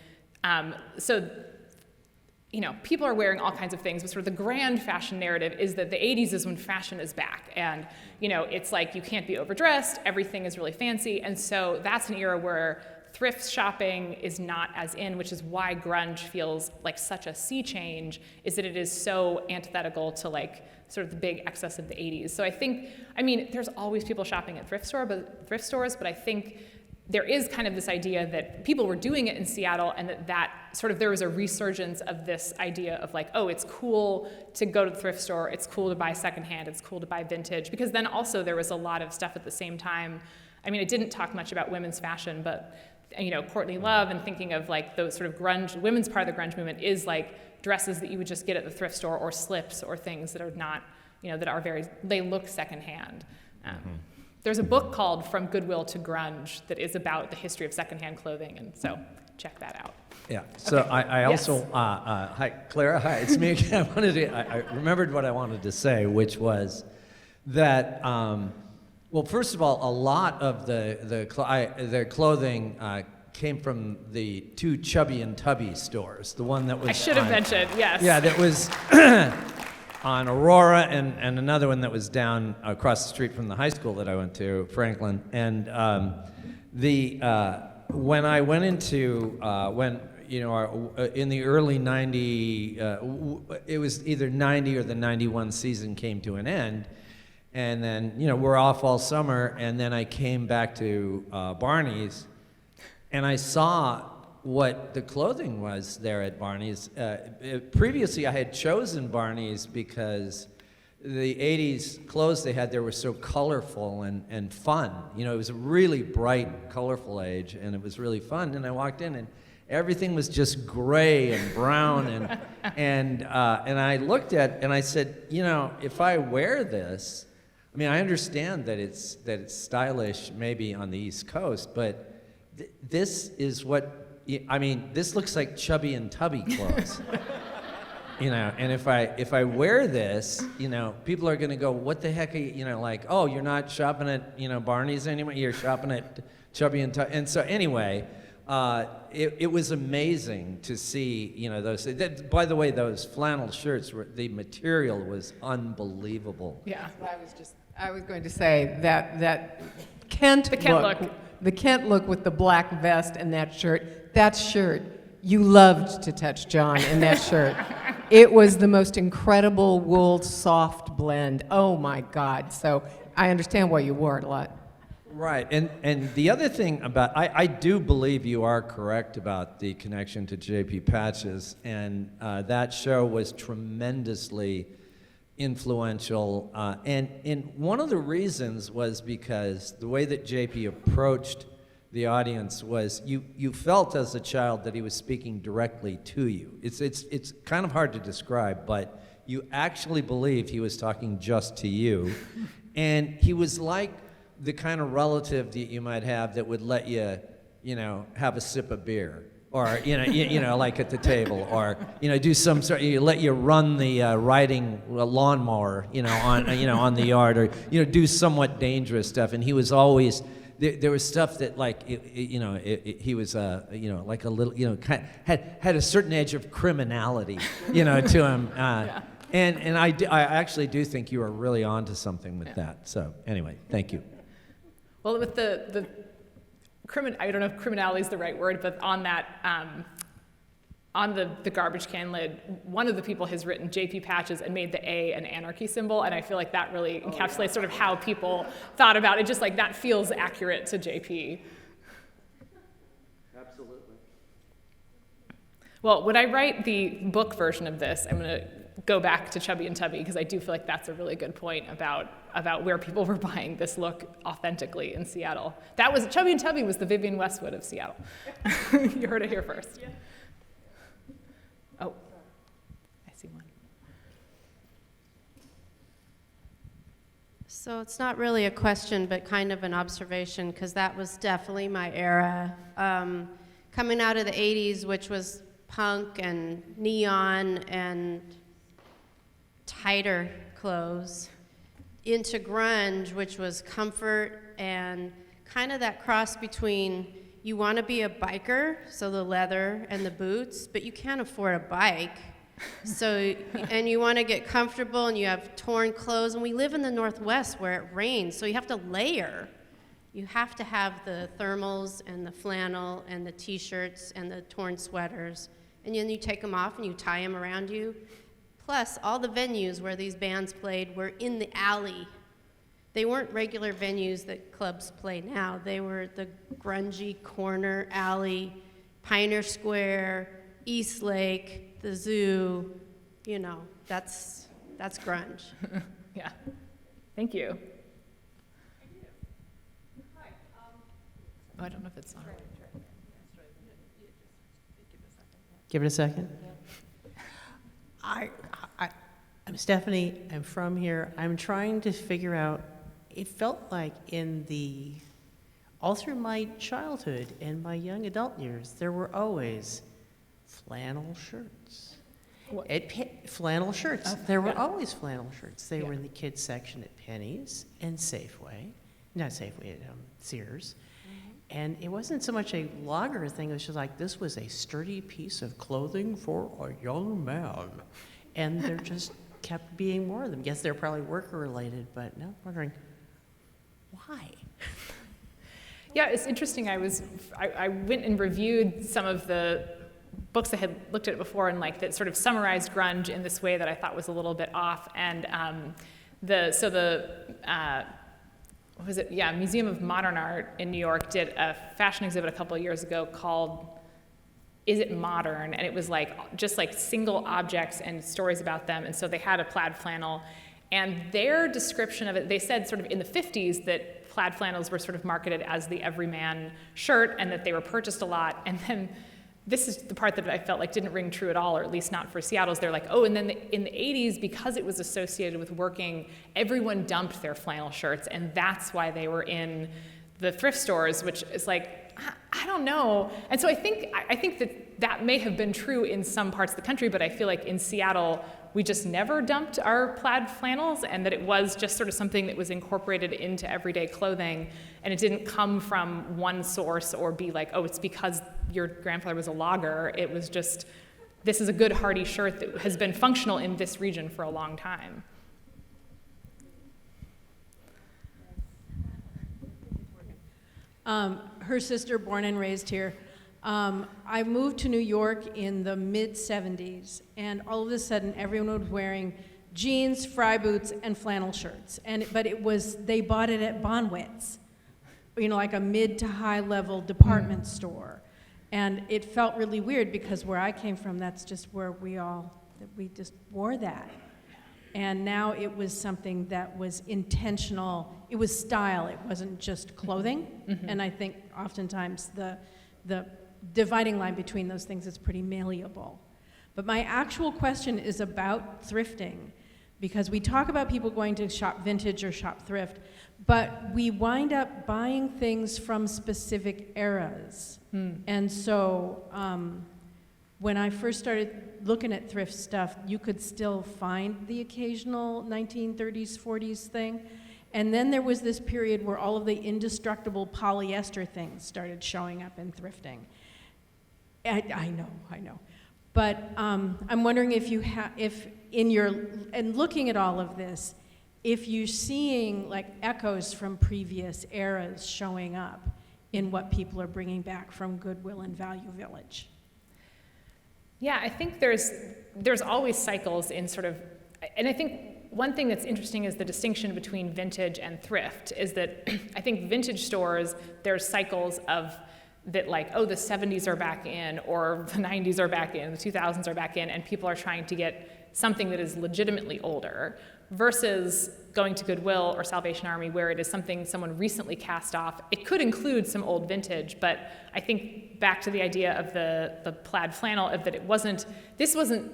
people are wearing all kinds of things, but sort of the grand fashion narrative is that the 80s is when fashion is back. And, it's like you can't be overdressed, everything is really fancy. And so that's an era where thrift shopping is not as in, which is why grunge feels like such a sea change, is that it is so antithetical to like sort of the big excess of the 80s. So I mean, there's always people shopping at thrift stores, but I think there is kind of this idea that people were doing it in Seattle, and that sort of there was a resurgence of this idea of like, oh, it's cool to go to the thrift store, it's cool to buy secondhand, it's cool to buy vintage, because then also there was a lot of stuff at the same time. I mean, I didn't talk much about women's fashion, but Courtney Love, and thinking of like those sort of grunge, women's part of the grunge movement is like dresses that you would just get at the thrift store, or slips, or things that are not, that are they look secondhand. There's a book called From Goodwill to Grunge that is about the history of secondhand clothing, and so check that out. Yeah. So Okay. I also hi Clara. Hi, it's me again. I remembered what I wanted to say, which was that well, first of all, a lot of the clothing came from the two Chubby and Tubby stores. The one that was I should have mentioned, yes. Yeah, that was on Aurora, and another one that was down across the street from the high school that I went to, Franklin. And when I went into in the early 90, it was either 90 or the 91 season came to an end, and then we're off all summer, and then I came back to Barney's, and I saw what the clothing was there at Barney's. Previously, I had chosen Barney's because the 80s clothes they had there were so colorful and fun. It was a really bright, colorful age, and it was really fun. And I walked in, and everything was just gray and brown, and I looked at, and I said, if I wear this, I mean, I understand that it's stylish maybe on the East Coast, but this is what. I mean, this looks like Chubby and Tubby clothes, and if I wear this, people are gonna go, what the heck are you, like, oh, you're not shopping at, Barney's anymore, you're shopping at Chubby and Tubby. And so anyway, it was amazing to see, those, by the way, those flannel shirts, the material was unbelievable. Yeah. I was going to say that Kent look. The Kent look with the black vest and that shirt, you loved to touch John in that shirt. It was the most incredible wool soft blend. Oh my God. So I understand why you wore it a lot. Right, and the other thing about, I do believe you are correct about the connection to J.P. Patches, and that show was tremendously influential, and one of the reasons was because the way that J.P. approached the audience was you felt as a child that he was speaking directly to you. It's kind of hard to describe, but you actually believed he was talking just to you, and he was like the kind of relative that you might have that would let you, have a sip of beer, or like at the table, or do some sort. Let you run the riding lawnmower, on the yard, or do somewhat dangerous stuff. And he was always there was stuff that like he was like a little had a certain edge of criminality, to him. And I actually do think you are really onto something with that. So anyway, thank you. Well, with the I don't know if criminality is the right word, but on that, on the garbage can lid, one of the people has written J.P. Patches and made the A an anarchy symbol, and I feel like that really encapsulates sort of how people thought about it. Just like that feels accurate to J.P. Absolutely. Well, when I write the book version of this, I'm going to go back to Chubby and Tubby, because I do feel like that's a really good point about where people were buying this look authentically in Seattle. Chubby and Tubby was the Vivienne Westwood of Seattle. You heard it here first. Yeah. Oh, I see one. So it's not really a question, but kind of an observation, because that was definitely my era. Coming out of the 80s, which was punk and neon and tighter clothes, into grunge, which was comfort and kind of that cross between you want to be a biker, so the leather and the boots, but you can't afford a bike. So, and you want to get comfortable, and you have torn clothes, and we live in the Northwest where it rains, so you have to layer. You have to have the thermals and the flannel and the t-shirts and the torn sweaters, and then you take them off and you tie them around you. Plus, all the venues where these bands played were in the alley. They weren't regular venues that clubs play now. They were the grungy corner alley, Pioneer Square, East Lake, the zoo. You know, that's grunge. Yeah. Thank you. Oh, I don't know if it's on. Give it a second. I'm Stephanie. I'm from here. I'm trying to figure out, it felt like all through my childhood and my young adult years, there were always flannel shirts. Flannel shirts. There were always flannel shirts. They were in the kids section at Penny's and Safeway. Not Safeway, at Sears. And it wasn't so much a lager thing, it was just like, this was a sturdy piece of clothing for a young man. And there just kept being more of them. Yes, they're probably worker related, but now I'm wondering, why? Yeah, it's interesting. I went and reviewed some of the books that had looked at it before and like that sort of summarized grunge in this way that I thought was a little bit off. And what was it? Yeah, Museum of Modern Art in New York did a fashion exhibit a couple of years ago called Is It Modern? And it was like just like single objects and stories about them. And so they had a plaid flannel. And their description of it, they said sort of in the 50s that plaid flannels were sort of marketed as the everyman shirt and that they were purchased a lot. And then this is the part that I felt like didn't ring true at all, or at least not for Seattle's. They're like, oh, and then in the 80s, because it was associated with working, everyone dumped their flannel shirts, and that's why they were in the thrift stores, which is like, I don't know. And so I think that may have been true in some parts of the country, but I feel like in Seattle, we just never dumped our plaid flannels, and that it was just sort of something that was incorporated into everyday clothing, and it didn't come from one source or be like, oh, it's because your grandfather was a logger. It was just, this is a good hardy shirt that has been functional in this region for a long time. Her sister, born and raised here. I moved to New York in the mid-'70s, and all of a sudden, everyone was wearing jeans, fry boots, and flannel shirts. But they bought it at Bonwitz, like a mid to high level department store. And it felt really weird because where I came from, that's just where we just wore that. And now it was something that was intentional. It was style. It wasn't just clothing. Mm-hmm. And I think oftentimes the dividing line between those things is pretty malleable. But my actual question is about thrifting, because we talk about people going to shop vintage or shop thrift, but we wind up buying things from specific eras. And so when I first started looking at thrift stuff, you could still find the occasional 1930s, 40s thing. And then there was this period where all of the indestructible polyester things started showing up in thrifting. I know. But I'm wondering and looking at all of this, if you're seeing like echoes from previous eras showing up in what people are bringing back from Goodwill and Value Village. Yeah, I think there's always cycles in sort of, and I think one thing that's interesting is the distinction between vintage and thrift is that I think vintage stores, there's cycles of that like, oh, the 70s are back in, or the 90s are back in, the 2000s are back in, and people are trying to get something that is legitimately older, versus going to Goodwill or Salvation Army where it is something someone recently cast off. It could include some old vintage, but I think back to the idea of the plaid flannel, of that this wasn't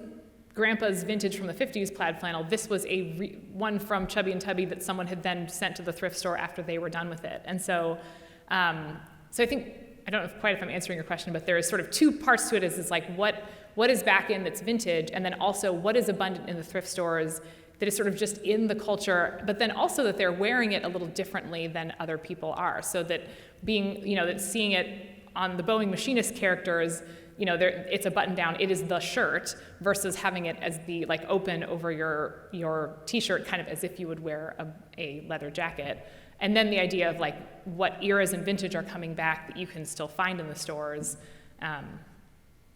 Grandpa's vintage from the 50s plaid flannel. This was one from Chubby and Tubby that someone had then sent to the thrift store after they were done with it. And so I think, I don't know quite if I'm answering your question, but there is sort of two parts to it. Is like what is back in that's vintage, and then also what is abundant in the thrift stores that is sort of just in the culture, but then also that they're wearing it a little differently than other people are. So that that seeing it on the Boeing machinist characters, it's a button down, it is the shirt, versus having it as the open over your t-shirt, kind of as if you would wear a leather jacket. And then the idea of like what eras in vintage are coming back that you can still find in the stores. I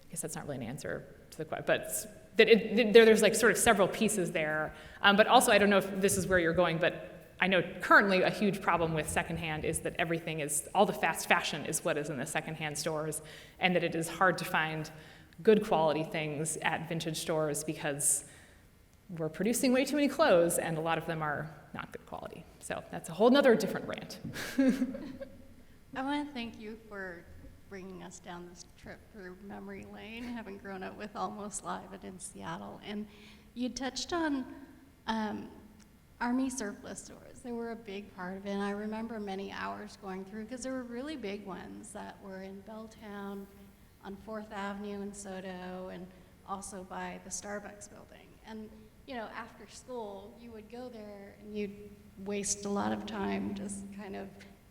guess that's not really an answer to the question, but there's like sort of several pieces there. But also, I don't know if this is where you're going, but I know currently a huge problem with secondhand is that everything is, all the fast fashion is what is in the secondhand stores, and that it is hard to find good quality things at vintage stores because we're producing way too many clothes and a lot of them are not good quality. So that's a whole nother different rant. I want to thank you for bringing us down this trip through memory lane, having grown up with Almost Live and in Seattle. And you touched on Army surplus stores. They were a big part of it, and I remember many hours going through because there were really big ones that were in Belltown, on 4th Avenue in Soto, and also by the Starbucks building. And you know, after school, you would go there and you'd waste a lot of time just kind of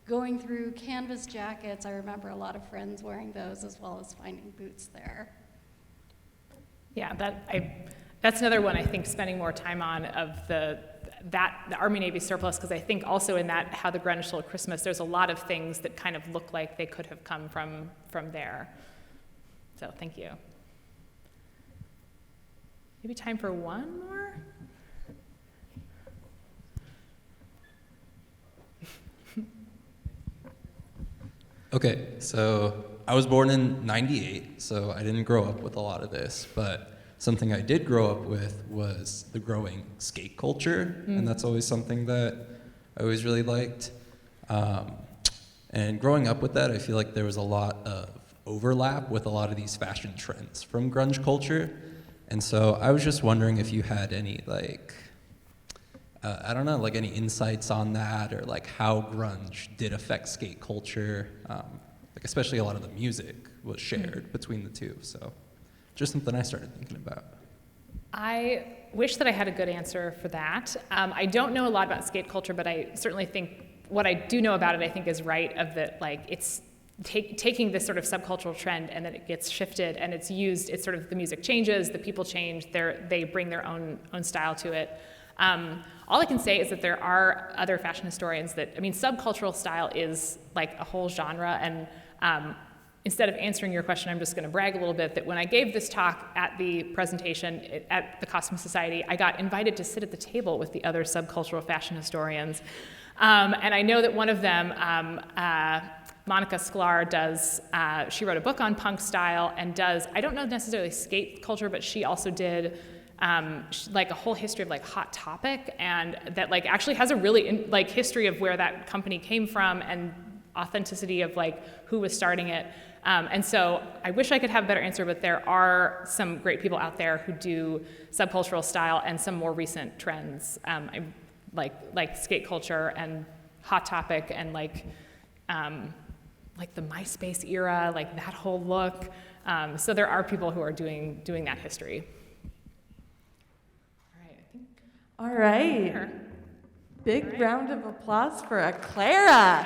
going through canvas jackets. I remember a lot of friends wearing those as well as finding boots there. Yeah, that's another one I think spending more time on of the Army Navy surplus, because I think also in that How the Grunge Stole Christmas, there's a lot of things that kind of look like they could have come from there. So thank you. Maybe time for one more? Okay, so I was born in '98, so I didn't grow up with a lot of this, but something I did grow up with was the growing skate culture, and that's always something that I always really liked. And growing up with that, I feel like there was a lot of overlap with a lot of these fashion trends from grunge culture. And so I was just wondering if you had any, like, I don't know, like any insights on that, or like how grunge did affect skate culture. Like especially a lot of the music was shared between the two. So just something I started thinking about. I wish that I had a good answer for that. I don't know a lot about skate culture, but I certainly think what I do know about it, I think is right, of that, like, it's taking this sort of subcultural trend and then it gets shifted and it's used, it's sort of, the music changes, the people change, they bring their own style to it. All I can say is that there are other fashion historians that, I mean, subcultural style is like a whole genre, and instead of answering your question, I'm just going to brag a little bit that when I gave this talk at the presentation at the Costume Society, I got invited to sit at the table with the other subcultural fashion historians. And I know that one of them, Monica Sklar, does, she wrote a book on punk style and does, I don't know necessarily skate culture, but she also did like a whole history of like Hot Topic, and that like actually has a really like history of where that company came from and authenticity of like who was starting it. And so I wish I could have a better answer, but there are some great people out there who do subcultural style and some more recent trends, like skate culture and Hot Topic and like the MySpace era, like that whole look. So there are people who are doing that history. All right. Big round of applause for Clara.